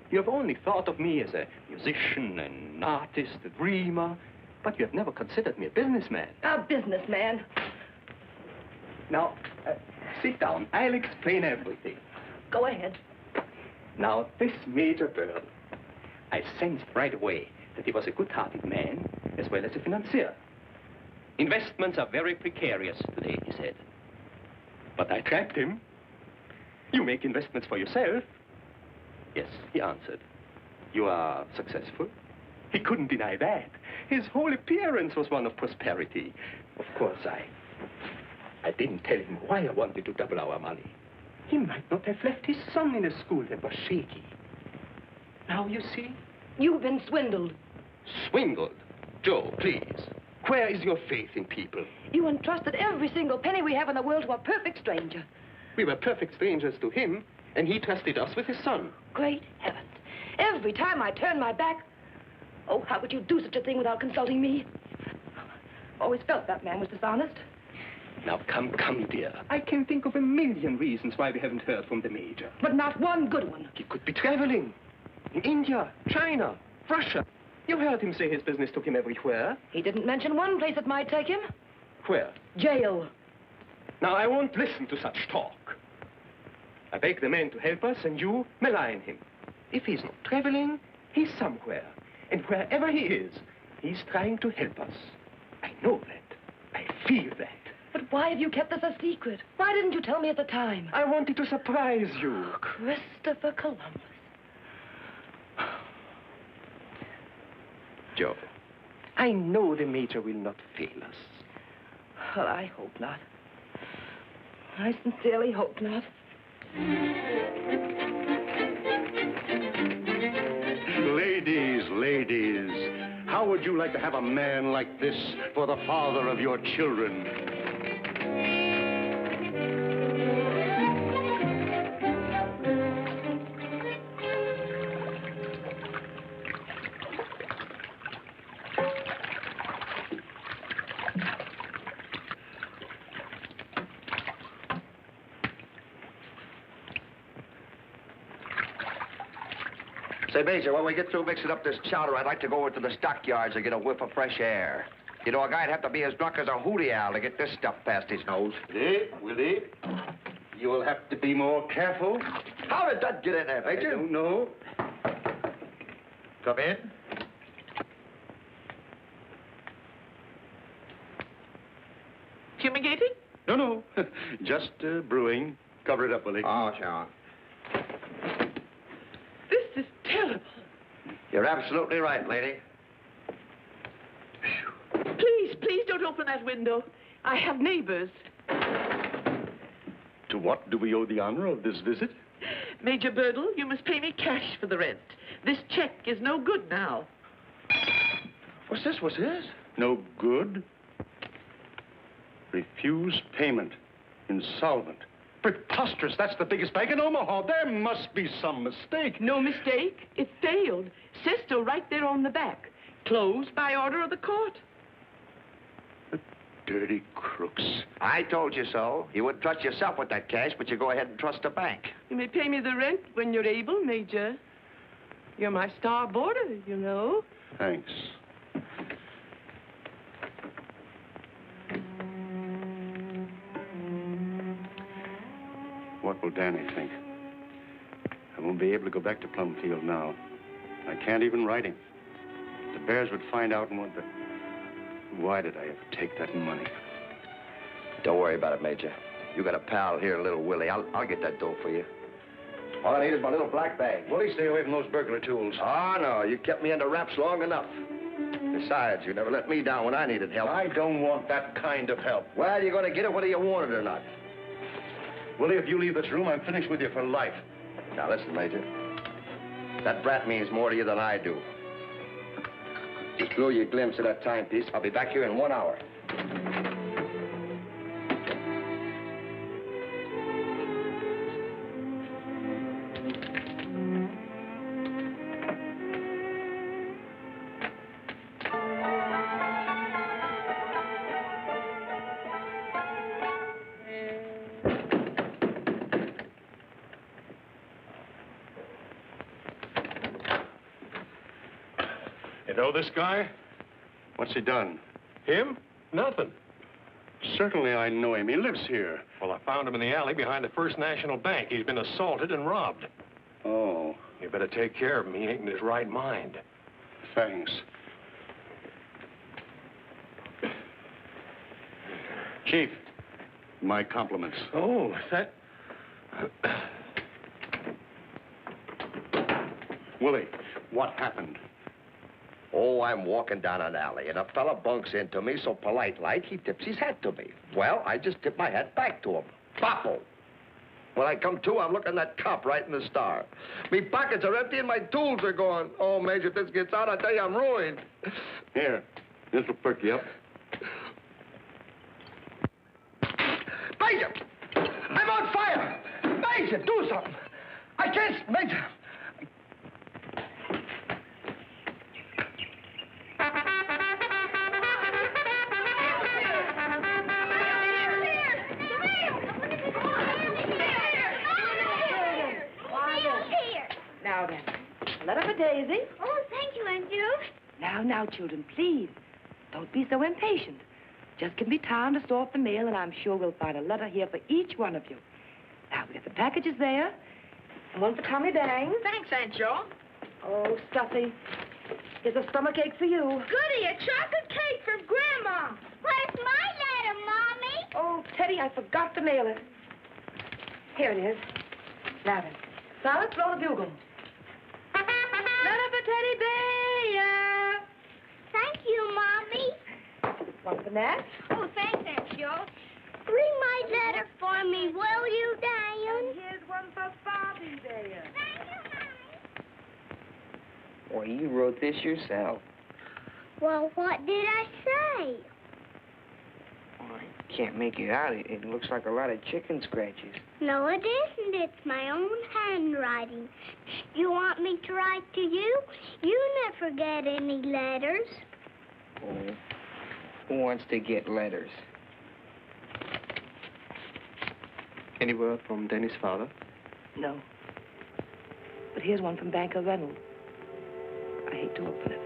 You have only thought of me as a musician, an artist, a dreamer, but you have never considered me a businessman. A businessman? Now, Sit down. I'll explain everything. Go ahead. Now, this Major Burl, I sensed right away that he was a good-hearted man as well as a financier. Investments are very precarious today, he said. But I trapped him. You make investments for yourself. Yes, he answered. You are successful. He couldn't deny that. His whole appearance was one of prosperity. Of course, I didn't tell him why I wanted to double our money. He might not have left his son in a school that was shaky. Now you see? You've been swindled. Swindled? Joe, please. Where is your faith in people? You entrusted every single penny we have in the world to a perfect stranger. We were perfect strangers to him, and he trusted us with his son. Great heavens. Every time I turn my back... Oh, how could you do such a thing without consulting me? Always felt that man was dishonest. Now, come, dear. I can think of a million reasons why we haven't heard from the Major. But not one good one. He could be traveling. In India, China, Russia. You heard him say his business took him everywhere. He didn't mention one place that might take him. Where? Jail. Now, I won't listen to such talk. I beg the man to help us, and you malign him. If he's not traveling, he's somewhere. And wherever he is, he's trying to help us. I know that. I feel that. But why have you kept this a secret? Why didn't you tell me at the time? I wanted to surprise you. Christopher Columbus. Joe, I know the Major will not fail us. Well, I hope not. I sincerely hope not. Ladies, how would you like to have a man like this for the father of your children? Say, Major, when we get through mixing up this chowder, I'd like to go over to the stockyards and get a whiff of fresh air. You know, a guy'd have to be as drunk as a hootie owl to get this stuff past his nose. Willie, you will have to be more careful. How did that get in there, Major? I don't know. Come in. Fumigating? No. Just brewing. Cover it up, Willie. Oh, sure. This is terrible. You're absolutely right, lady. Please don't open that window. I have neighbors. To what do we owe the honor of this visit? Major Birdle, you must pay me cash for the rent. This check is no good now. What's this? No good. Refuse payment. Insolvent. Preposterous. That's the biggest bank in Omaha. There must be some mistake. No mistake. It failed. Says so right there on the back. Closed by order of the court. The dirty crooks. I told you so. You wouldn't trust yourself with that cash, but you go ahead and trust the bank. You may pay me the rent when you're able, Major. You're my star boarder, you know. Thanks. What will Danny think? I won't be able to go back to Plumfield now. I can't even write him. The Bears would find out and want the... Why did I ever take that money? Don't worry about it, Major. You got a pal here, little Willie. I'll get that dough for you. All I need is my little black bag. Willie, stay away from those burglar tools. Oh, no. You kept me under wraps long enough. Besides, you never let me down when I needed help. I don't want that kind of help. Well, you're going to get it whether you want it or not. Willie, if you leave this room, I'm finished with you for life. Now, listen, Major. That brat means more to you than I do. Just blew you a glimpse of that timepiece. I'll be back here in 1 hour. You know this guy? What's he done? Him? Nothing. Certainly I know him. He lives here. Well, I found him in the alley behind the First National Bank. He's been assaulted and robbed. Oh. You better take care of him. He ain't in his right mind. Thanks. Chief, my compliments. Oh, that... Willie, what happened? Oh, I'm walking down an alley, and a fella bunks into me so polite-like, he tips his hat to me. Well, I just tip my hat back to him. Boppo! When I come to, I'm looking at that cop right in the star. Me pockets are empty and my tools are gone. Oh, Major, if this gets out, I tell you, I'm ruined. Here, this'll perk you up. Major! I'm on fire! Major, do something! I can't... Major! Now then, a letter for Daisy. Oh, thank you, Aunt Jo. Now, children, please, don't be so impatient. Just give me time to sort the mail, and I'm sure we'll find a letter here for each one of you. Now, we got the packages there, and one for Tommy Bang. Thanks, Aunt Jo. Oh, Stuffy, here's a stomachache for you. Goody, a chocolate cake from Grandma. Where's my letter, Mommy? Oh, Teddy, I forgot to mail it. Here it is. Now then, Silas, blow the bugle. Letter for Teddy Bear. Thank you, Mommy. One for Nat. Oh, thanks, Aunt Jo. Read my letter for me, will you, Diane? And here's one for Bobby Bear. Well, you wrote this yourself. Well, what did I say? I can't make it out. It looks like a lot of chicken scratches. No, it isn't. It's my own handwriting. You want me to write to you? You never get any letters. Oh, who wants to get letters? Any word from Dennis' father? No. But here's one from Banker Reynolds. I hate to open it.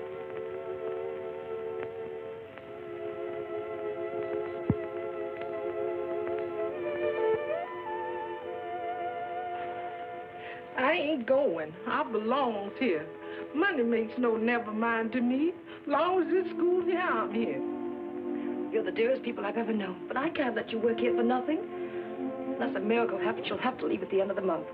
I ain't going. I belongs here. Money makes no never mind to me. Long as this school's here, I'm here. You're the dearest people I've ever known, but I can't let you work here for nothing. Unless a miracle happens, you'll have to leave at the end of the month.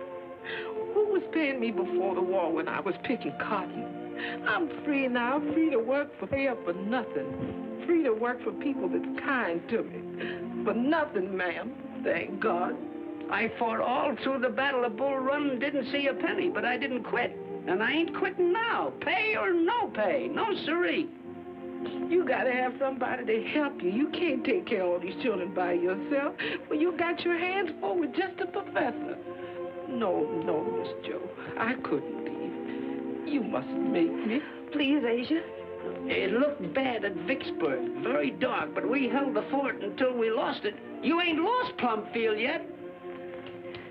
Who was paying me before the war when I was picking cotton? I'm free now, free to work for pay up for nothing. Free to work for people that's kind to me. For nothing, ma'am, thank God. I fought all through the Battle of Bull Run and didn't see a penny, but I didn't quit. And I ain't quitting now. Pay or no pay. No siree. You gotta have somebody to help you. You can't take care of all these children by yourself. Well, you got your hands full with just a professor. No, Miss Jo, I couldn't leave. You mustn't make me. Please, Asia. It looked bad at Vicksburg. Very dark, but we held the fort until we lost it. You ain't lost Plumfield yet.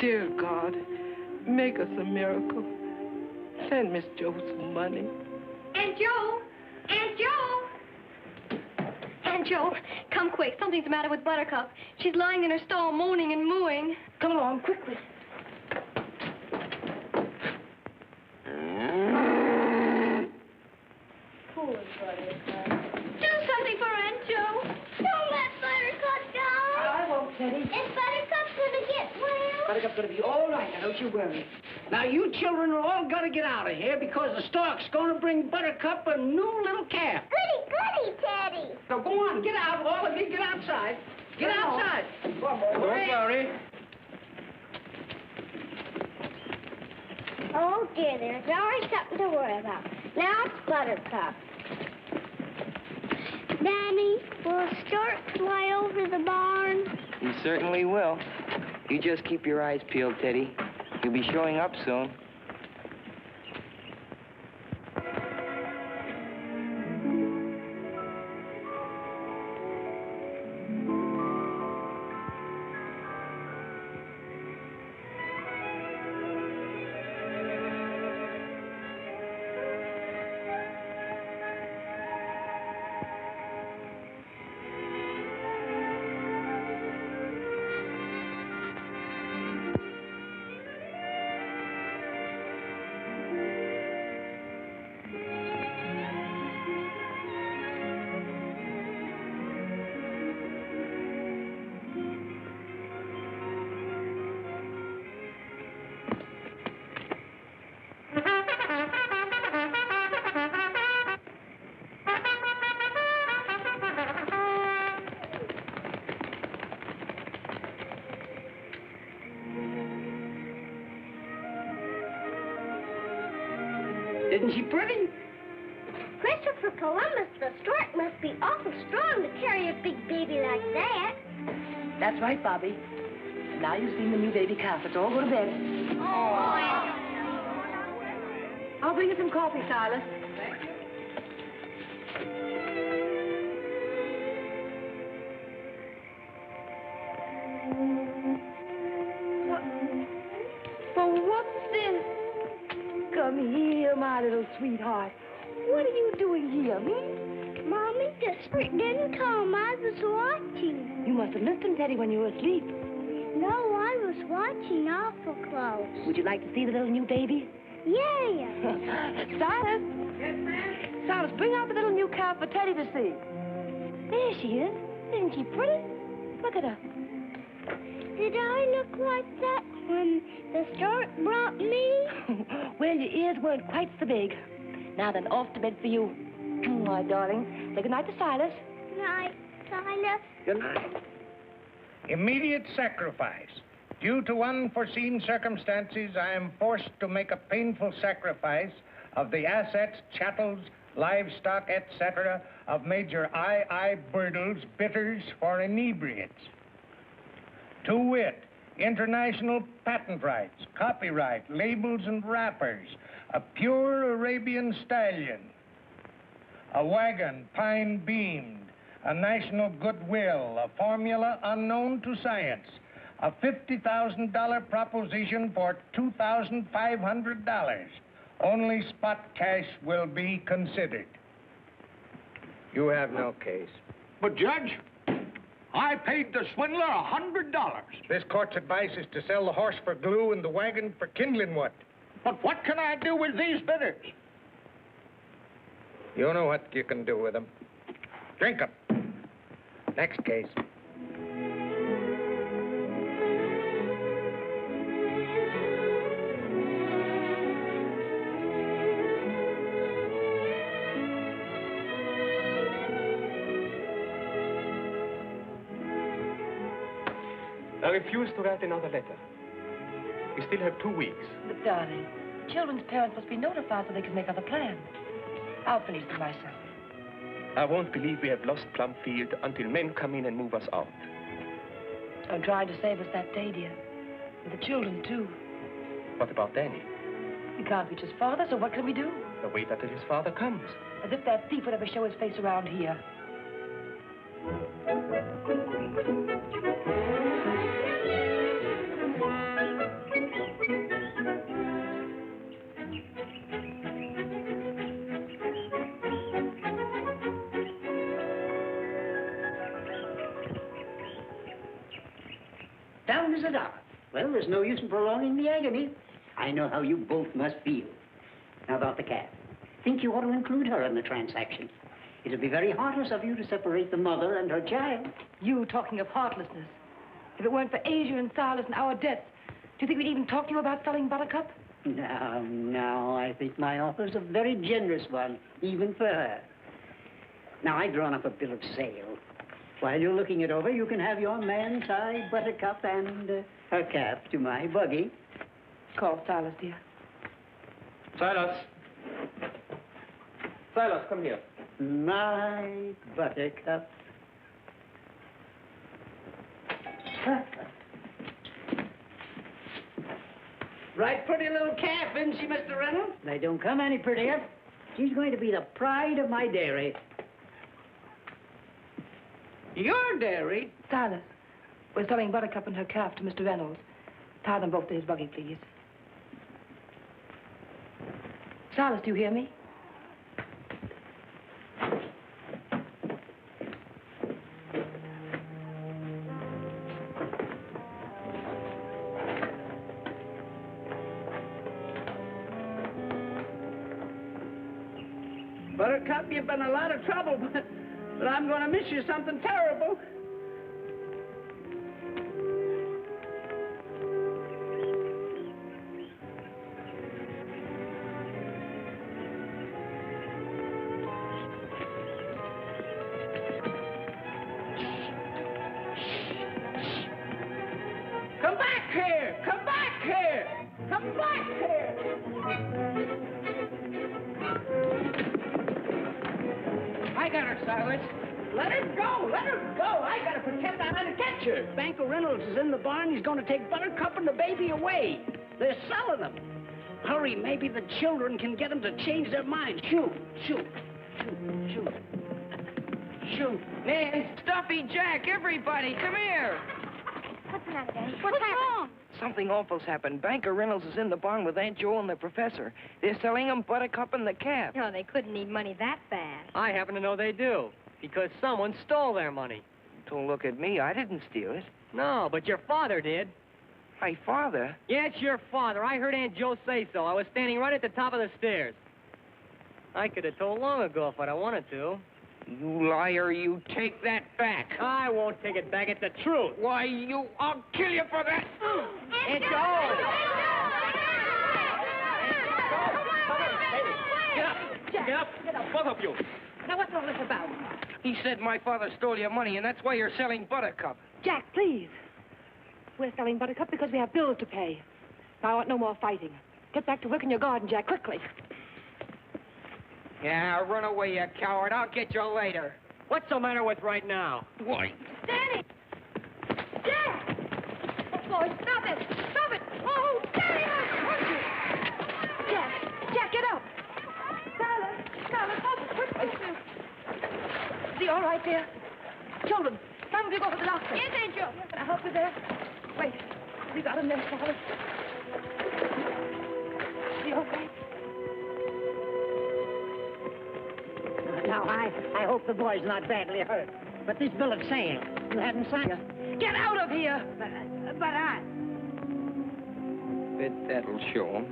Dear God, make us a miracle. Send Miss Jo some money. Aunt Jo! Aunt Jo! Aunt Jo, come quick. Something's the matter with Buttercup. She's lying in her stall, moaning and mooing. Come along, quickly. Poor Buttercup. Do something for Aunt Jo. Don't let Buttercup go. I won't, Teddy. Is Buttercup gonna get well? Buttercup's gonna be all right. Now, don't you worry. Now, you children are all gonna get out of here because the stork's gonna bring Buttercup a new little calf. Goody, Teddy. So go on, get out, all of you, get outside. Get outside. Come on, boy. Don't worry. Oh, dear, there's always something to worry about. Now it's Buttercup. Danny, will a stork fly over the barn? You certainly will. You just keep your eyes peeled, Teddy. You'll be showing up soon. Isn't she pretty? Christopher Columbus, the stork, must be awful strong to carry a big baby like that. That's right, Bobby. Now you've seen the new baby calf. Let's all go to bed. I'll bring you some coffee, Silas. But what's this? Come here, my little sweetheart. What are you doing here, hmm? Mommy, the stork didn't come. I was watching. You must have missed him, Teddy, when you were asleep. No, I was watching awful close. Would you like to see the little new baby? Yeah. Silas. Yes, ma'am? Silas, bring out the little new calf for Teddy to see. There she is. Isn't she pretty? Look at her. Did I look like that when the stork brought me? Well, your ears weren't quite so big. Now then, off to bed for you. My darling. Say goodnight to Silas. Night, Silas. Good night. Immediate sacrifice. Due to unforeseen circumstances, I am forced to make a painful sacrifice of the assets, chattels, livestock, etc. of Major I. Birdle's bitters for inebriates. To wit, international patent rights, copyright, labels and wrappers, a pure Arabian stallion, a wagon pine-beamed, a national goodwill, a formula unknown to science, a $50,000 proposition for $2,500. Only spot cash will be considered. You have no case. But, Judge, I paid the swindler $100. This court's advice is to sell the horse for glue and the wagon for kindling wood. But what can I do with these bitters? You know what you can do with them. Drink them. Next case. I refuse to write another letter. We still have 2 weeks. But, darling, children's parents must be notified so they can make other plans. I'll finish them myself. I won't believe we have lost Plumfield until men come in and move us out. I'm trying to save us that day, dear. And the children, too. What about Danny? We can't reach his father, so what can we do? Wait until his father comes. As if that thief would ever show his face around here. Down is a dollar. Well, there's no use in prolonging the agony. I know how you both must feel. Now about the cat. Think you ought to include her in the transaction. It'd be very heartless of you to separate the mother and her child. You talking of heartlessness. If it weren't for Asia and Silas and our debts, do you think we'd even talk to you about selling Buttercup? No, I think my offer's a very generous one, even for her. Now, I've drawn up a bill of sale. While you're looking it over, you can have your man tie Buttercup and her calf to my buggy. Call Silas, dear. Silas. Silas, come here. My Buttercup. Right pretty little calf, isn't she, Mr. Reynolds? They don't come any prettier. She's going to be the pride of my dairy. Your dairy? Silas, we're selling Buttercup and her calf to Mr. Reynolds. Tie them both to his buggy, please. Silas, do you hear me? Buttercup, you've been a lot of trouble, but I'm going to miss you something terrible. Come back here! Come back here! Come back here! got her, Silas. Let her go. Let her go. I gotta pretend I'm gonna catch her. Banker Reynolds is in the barn. He's gonna take Buttercup and the baby away. They're selling them. Hurry, maybe the children can get them to change their minds. Shoot, shoot, shoot, shoot. Shoot. Nan, Stuffy, Jack, everybody, come here. What's the matter, Daddy? What's wrong? Something awful's happened. Banker Reynolds is in the barn with Aunt Jo and the professor. They're selling them Buttercup and the calf. No, they couldn't need money that fast. I happen to know they do, because someone stole their money. Don't look at me. I didn't steal it. No, but your father did. My father? Yeah, it's your father. I heard Aunt Jo say so. I was standing right at the top of the stairs. I could have told long ago if I'd have wanted to. You liar, you take that back. I won't take it back. It's the truth. Why, I'll kill you for that. Aunt Jo! Get up! Get up, both of you! Now, what's all this about? He said my father stole your money, and that's why you're selling Buttercup. Jack, please. We're selling Buttercup because we have bills to pay. Now, I want no more fighting. Get back to work in your garden, Jack, quickly. Yeah, run away, you coward. I'll get you later. What's the matter with right now? Why? Daddy! Jack! Oh, stop it! Stop it! Oh, Daddy, Jack, get up. Silas, help us quickly. Is he all right there? Children, time to go to the doctor. Yes, Aunt Jo. Can I help you there? Wait, we got him there, Silas. Is he all right? Now, I hope the boy's not badly hurt. But this bill of saying, you hadn't signed it. Get out of here! But I... Bet that'll show him.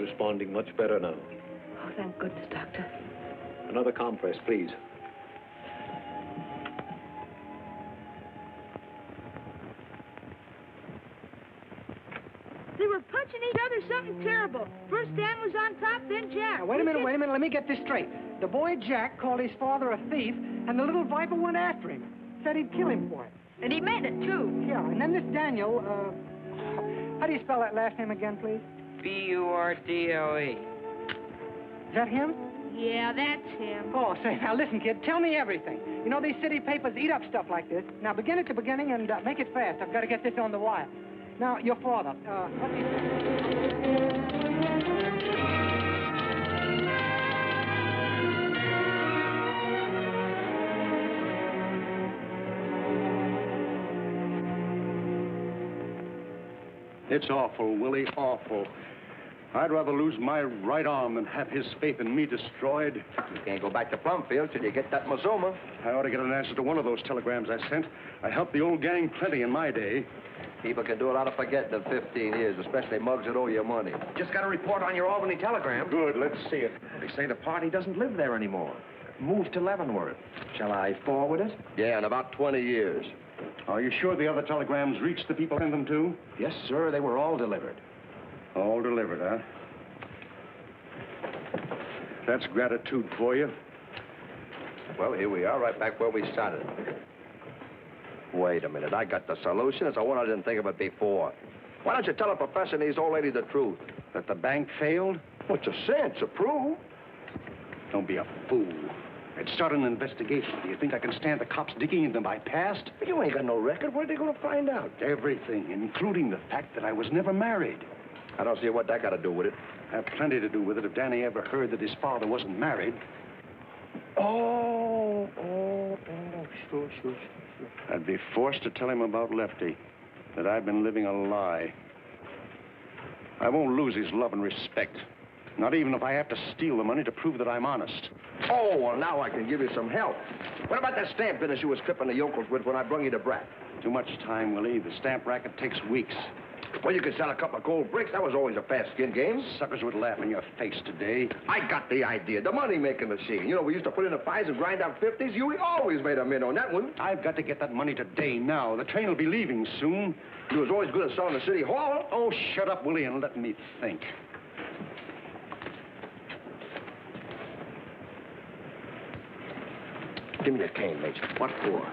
Responding much better now. Oh, thank goodness, Doctor. Another compress, please. They were punching each other something terrible. First Dan was on top, then Jack. Now, wait a minute. Let me get this straight. The boy Jack called his father a thief, and the little viper went after him. Said he'd kill him for it. And he meant it, too. Yeah, and then this Daniel, how do you spell that last name again, please? B-U-R-D-L-E. Is that him? Yeah, that's him. Oh, say, now listen, kid, tell me everything. You know, these city papers eat up stuff like this. Now, begin at the beginning and make it fast. I've got to get this on the wire. Now, your father, what do you say? It's awful, Willie, awful. I'd rather lose my right arm than have his faith in me destroyed. You can't go back to Plumfield till you get that Mazuma. I ought to get an answer to one of those telegrams I sent. I helped the old gang plenty in my day. People can do a lot of forgetting in 15 years, especially mugs that owe you money. Just got a report on your Albany telegram. Good, let's see it. They say the party doesn't live there anymore. Moved to Leavenworth. Shall I forward it? Yeah, in about 20 years. Are you sure the other telegrams reached the people sent them to? Yes, sir. They were all delivered. All delivered, huh? That's gratitude for you. Well, here we are, right back where we started. Wait a minute. I got the solution. It's the one I didn't think of it before. Why don't you tell the professor and his old lady the truth? That the bank failed? What's a sense? A proof? Don't be a fool. I'd start an investigation. Do you think I can stand the cops digging into my past? But you ain't got no record. What are they going to find out? Everything, including the fact that I was never married. I don't see what that got to do with it. Have plenty to do with it if Danny ever heard that his father wasn't married. Sure. I'd be forced to tell him about Lefty, that I've been living a lie. I won't lose his love and respect, not even if I have to steal the money to prove that I'm honest. Oh, well, now I can give you some help. What about that stamp business you was tripping the yokels with when I brung you to Brat? Too much time, Willie. The stamp racket takes weeks. Well, you could sell a couple of gold bricks. That was always a fast skin game. Suckers would laugh in your face today. I got the idea. The money-making machine. You know, we used to put in the 5s and grind out 50s. You always made a mint on that one. I've got to get that money today, now. The train will be leaving soon. You was always good at selling the city hall. Oh, shut up, Willie, and let me think. Give me a cane, Major. What for?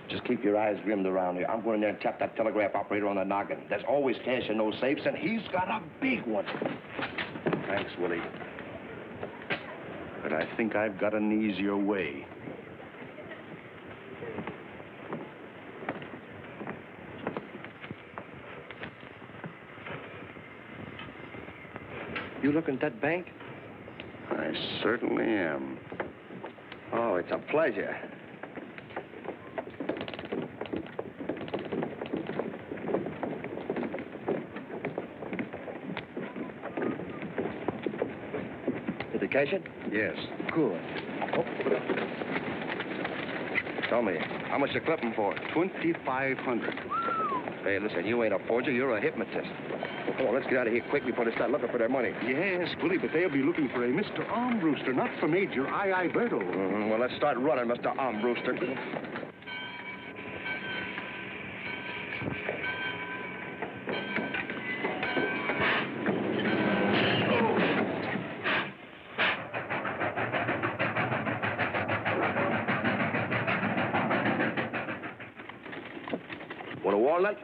Just keep your eyes rimmed around here. I'm going in there and tap that telegraph operator on the noggin. There's always cash in those safes, and he's got a big one. Thanks, Willie. But I think I've got an easier way. You looking at that bank? I certainly am. Oh, it's a pleasure. Did they cash it? Yes. Good. Oh, put it. Tell me, how much you clip them for? $2,500. Hey, listen, you ain't a forger, you're a hypnotist. Well, come on, let's get out of here quick before they start looking for their money. Yes, Willie, but they'll be looking for a Mr. Armbruster, not for Major I.I. Bertle. Well, let's start running, Mr. Armbruster. Want a walnut?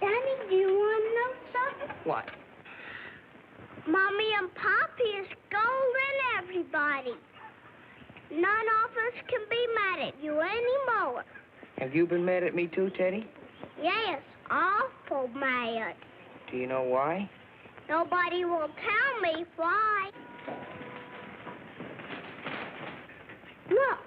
Daddy, do you want to know something? What? Mommy and Poppy is scolding everybody. None of us can be mad at you anymore. Have you been mad at me too, Teddy? Yes, awful mad. Do you know why? Nobody will tell me why. Look.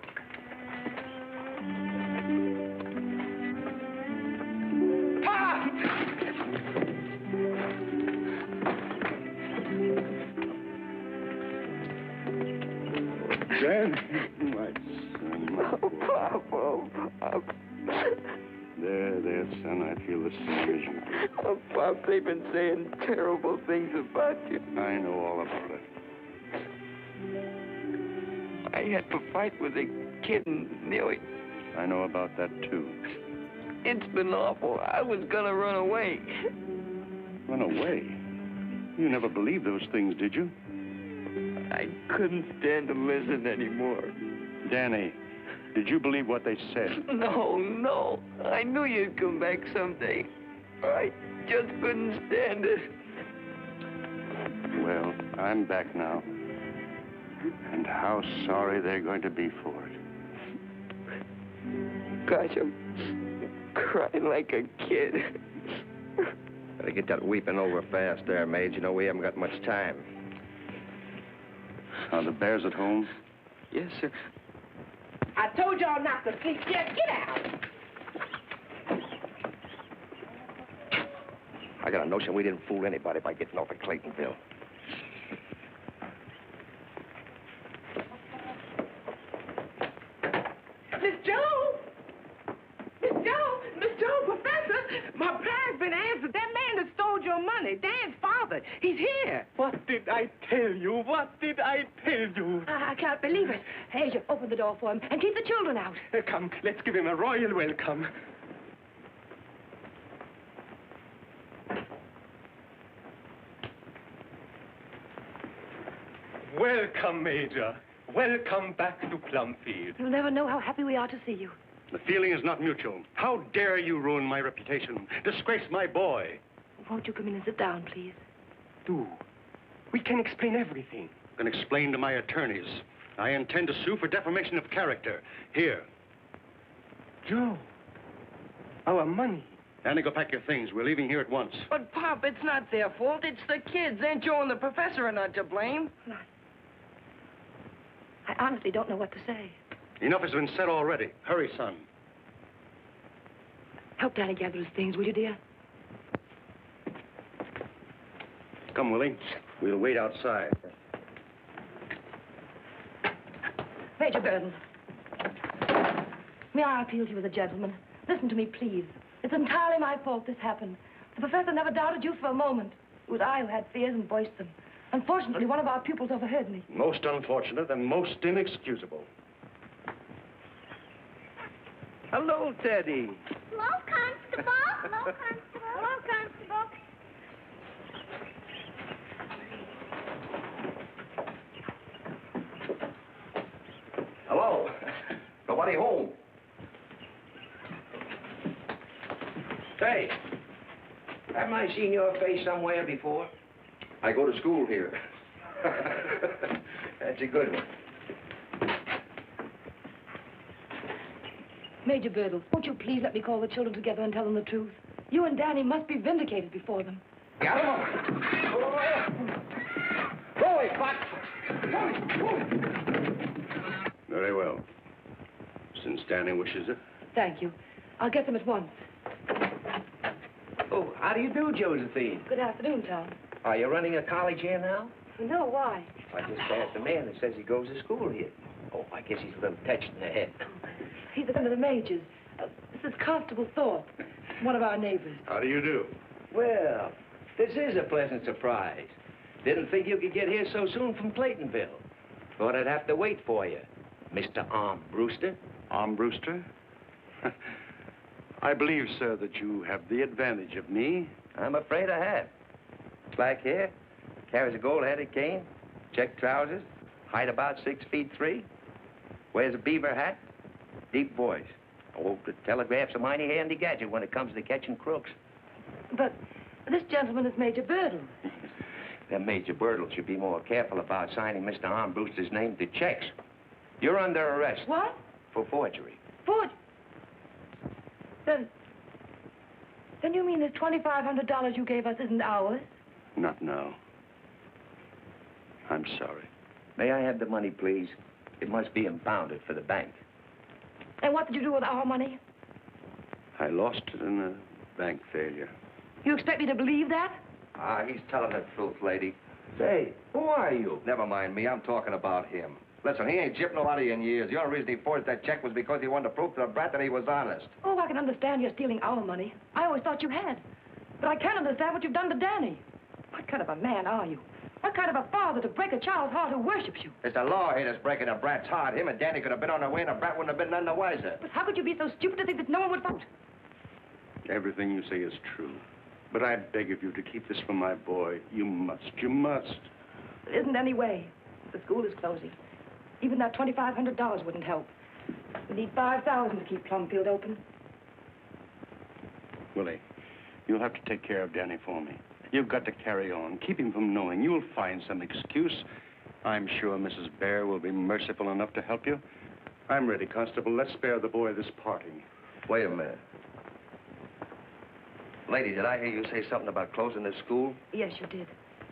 Dan, my son. Oh, Papa. There, son, I feel the same as you. Oh, Pop, they've been saying terrible things about you. I know all about it. I had to fight with a kid and nearly... I know about that, too. It's been awful. I was gonna run away. Run away? You never believed those things, did you? I couldn't stand to listen anymore. Danny, did you believe what they said? No. I knew you'd come back someday. I just couldn't stand it. Well, I'm back now. And how sorry they're going to be for it. Gosh, I'm crying like a kid. Better get that weeping over fast there, Mage. You know, we haven't got much time. Are the bears at home? Yes, sir. I told y'all not to sleep yet. Get out. I got a notion we didn't fool anybody by getting off at Claytonville. Miss Joe, Professor, my plan's been answered. That man that stole your money, Dan's father, he's here. What did I tell you? What did I tell you? I can't believe it. Asia, open the door for him and keep the children out. Come, let's give him a royal welcome. Welcome, Major. Welcome back to Plumfield. You'll never know how happy we are to see you. The feeling is not mutual. How dare you ruin my reputation, disgrace my boy? Won't you come in and sit down, please? Do. We can explain everything. I can explain to my attorneys. I intend to sue for defamation of character. Here. Joe, our money. Danny, go pack your things. We're leaving here at once. But, Pop, it's not their fault. It's the kids. Aunt Joe and the professor are not to blame. I honestly don't know what to say. Enough has been said already. Hurry, son. Help Danny gather his things, will you, dear? Come, Willie. We'll wait outside. Major Burton. May I appeal to you as a gentleman? Listen to me, please. It's entirely my fault this happened. The professor never doubted you for a moment. It was I who had fears and voiced them. Unfortunately, one of our pupils overheard me. Most unfortunate and most inexcusable. Hello, Teddy. Hello, Constable. Hello, Constable. Hello, Constable. Hello? Nobody home? Say, haven't I seen your face somewhere before? I go to school here. That's a good one. Major Birdle, won't you please let me call the children together and tell them the truth? You and Danny must be vindicated before them. Got him. Go away, Buck. Very well. Since Danny wishes it. Thank you. I'll get them at once. Oh, how do you do, Josephine? Good afternoon, Tom. Are you running a college here now? No, why? I just passed a man that says he goes to school here. Oh, I guess he's a little touched in the head. He's a friend of the Major's. This is Constable Thorpe, one of our neighbors. How do you do? Well, this is a pleasant surprise. Didn't think you could get here so soon from Claytonville. Thought I'd have to wait for you. Mr. Arm Brewster. Arm Brewster? I believe, sir, that you have the advantage of me. I'm afraid I have. Black hair, carries a gold-headed cane, check trousers, height about 6'3", wears a beaver hat, deep voice. Oh, the telegraph's a mighty handy gadget when it comes to catching crooks. But this gentleman is Major Birdle. Then Major Birdle should be more careful about signing Mr. Arm Brewster's name to checks. You're under arrest. What? For forgery. Then you mean this $2,500 you gave us isn't ours? Not now. I'm sorry. May I have the money, please? It must be impounded for the bank. And what did you do with our money? I lost it in a bank failure. You expect me to believe that? Ah, he's telling the truth, lady. Say, who are you? Never mind me. I'm talking about him. Listen, he ain't gypped nobody in years. The only reason he forged that check was because he wanted to prove to the brat that he was honest. Oh, I can understand you're stealing our money. I always thought you had. But I can't understand what you've done to Danny. What kind of a man are you? What kind of a father to break a child's heart who worships you? It's the law here that's breaking the brat's heart. Him and Danny could have been on their way and the brat wouldn't have been none the wiser. But how could you be so stupid to think that no one would vote? Everything you say is true. But I beg of you to keep this from my boy. You must. You must. There isn't any way. The school is closing. Even that $2,500 wouldn't help. We need $5,000 to keep Plumfield open. Willie, you'll have to take care of Danny for me. You've got to carry on. Keep him from knowing. You'll find some excuse. I'm sure Mrs. Bear will be merciful enough to help you. I'm ready, Constable. Let's spare the boy this parting. Wait a minute. Lady, did I hear you say something about closing this school? Yes, you did.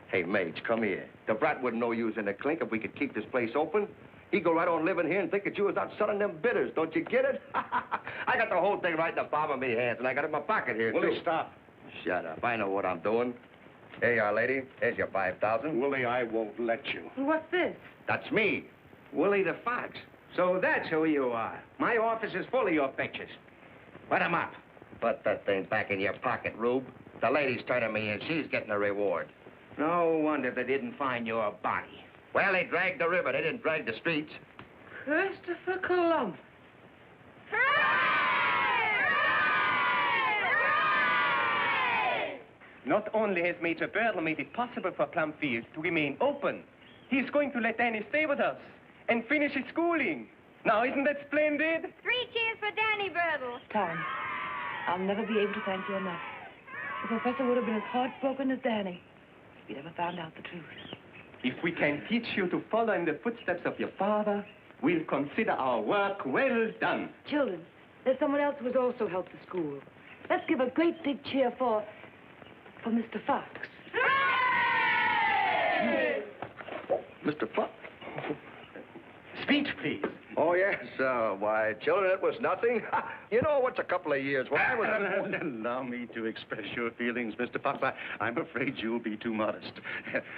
Hey, Mage, come here. The brat wouldn't know you was in the clink if we could keep this place open. He'd go right on living here and think that you was out selling them bitters. Don't you get it? I got the whole thing right in the palm of my hands, and I got it in my pocket here, Willie, too. stop. Shut up. I know what I'm doing. Here you are, lady. Here's your 5,000. Willie, I won't let you. What's this? That's me. Willie the Fox. So that's who you are. My office is full of your pictures. Let 'em up. Put that thing back in your pocket, Rube. The lady's turning me in. She's getting a reward. No wonder they didn't find your body. Well, they dragged the river. They didn't drag the streets. Christopher Columbus. Not only has Major Birdle made it possible for Plumfield to remain open, he's going to let Danny stay with us and finish his schooling. Now, isn't that splendid? 3 cheers for Danny Birdle. Tom, I'll never be able to thank you enough. The professor would have been as heartbroken as Danny if he'd ever found out the truth. If we can teach you to follow in the footsteps of your father, we'll consider our work well done. Children, there's someone else who has also helped the school. Let's give a great big cheer for Mr. Fox. Mr. Fox. Speech, please. Oh, yes. Why, children, it was nothing. You know, what's a couple of years? When I was... Allow me to express your feelings, Mr. Fox. I'm afraid you'll be too modest.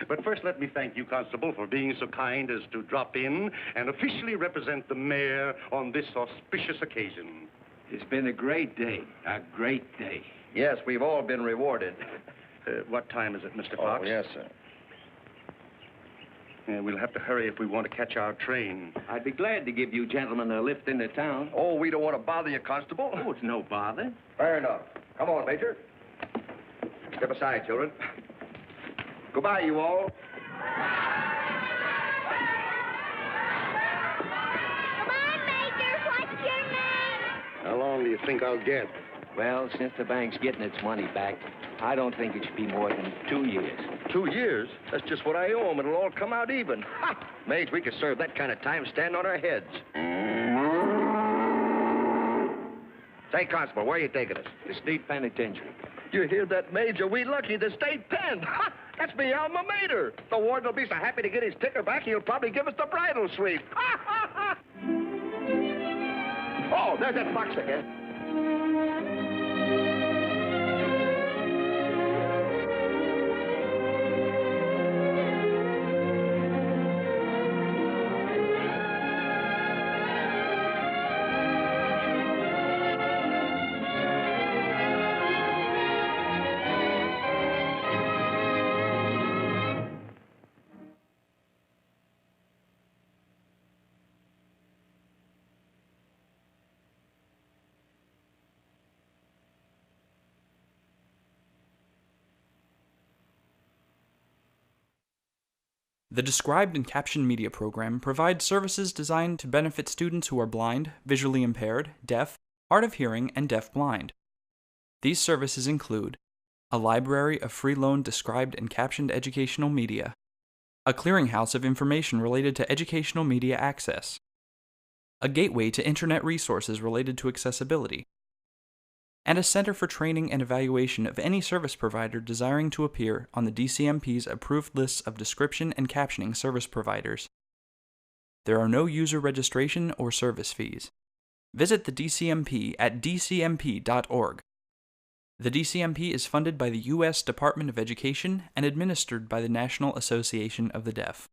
But first, let me thank you, Constable, for being so kind as to drop in and officially represent the mayor on this auspicious occasion. It's been a great day. A great day. Yes, we've all been rewarded. What time is it, Mr. Fox? Oh, yes, sir. We'll have to hurry if we want to catch our train. I'd be glad to give you gentlemen a lift into town. Oh, we don't want to bother you, Constable. Oh, it's no bother. Fair enough. Come on, Major. Step aside, children. Goodbye, you all. Goodbye, Major. What's your name? How long do you think I'll get? Well, since the bank's getting its money back, I don't think it should be more than 2 years. 2 years? That's just what I owe them. It'll all come out even. Ha! Mage, we could serve that kind of time standing on our heads. Say, Constable, where are you taking us? The state penitentiary. You hear that, Major? We lucky the state pen. Ha! That's me alma mater. The warden will be so happy to get his ticker back, he'll probably give us the bridal suite. Ha, ha, ha! Oh, there's that fox again. The described and captioned media program provides services designed to benefit students who are blind, visually impaired, deaf, hard of hearing, and deaf-blind. These services include a library of free-loan described and captioned educational media, a clearinghouse of information related to educational media access, a gateway to internet resources related to accessibility, and a center for training and evaluation of any service provider desiring to appear on the DCMP's approved lists of description and captioning service providers. There are no user registration or service fees. Visit the DCMP at dcmp.org. The DCMP is funded by the U.S. Department of Education and administered by the National Association of the Deaf.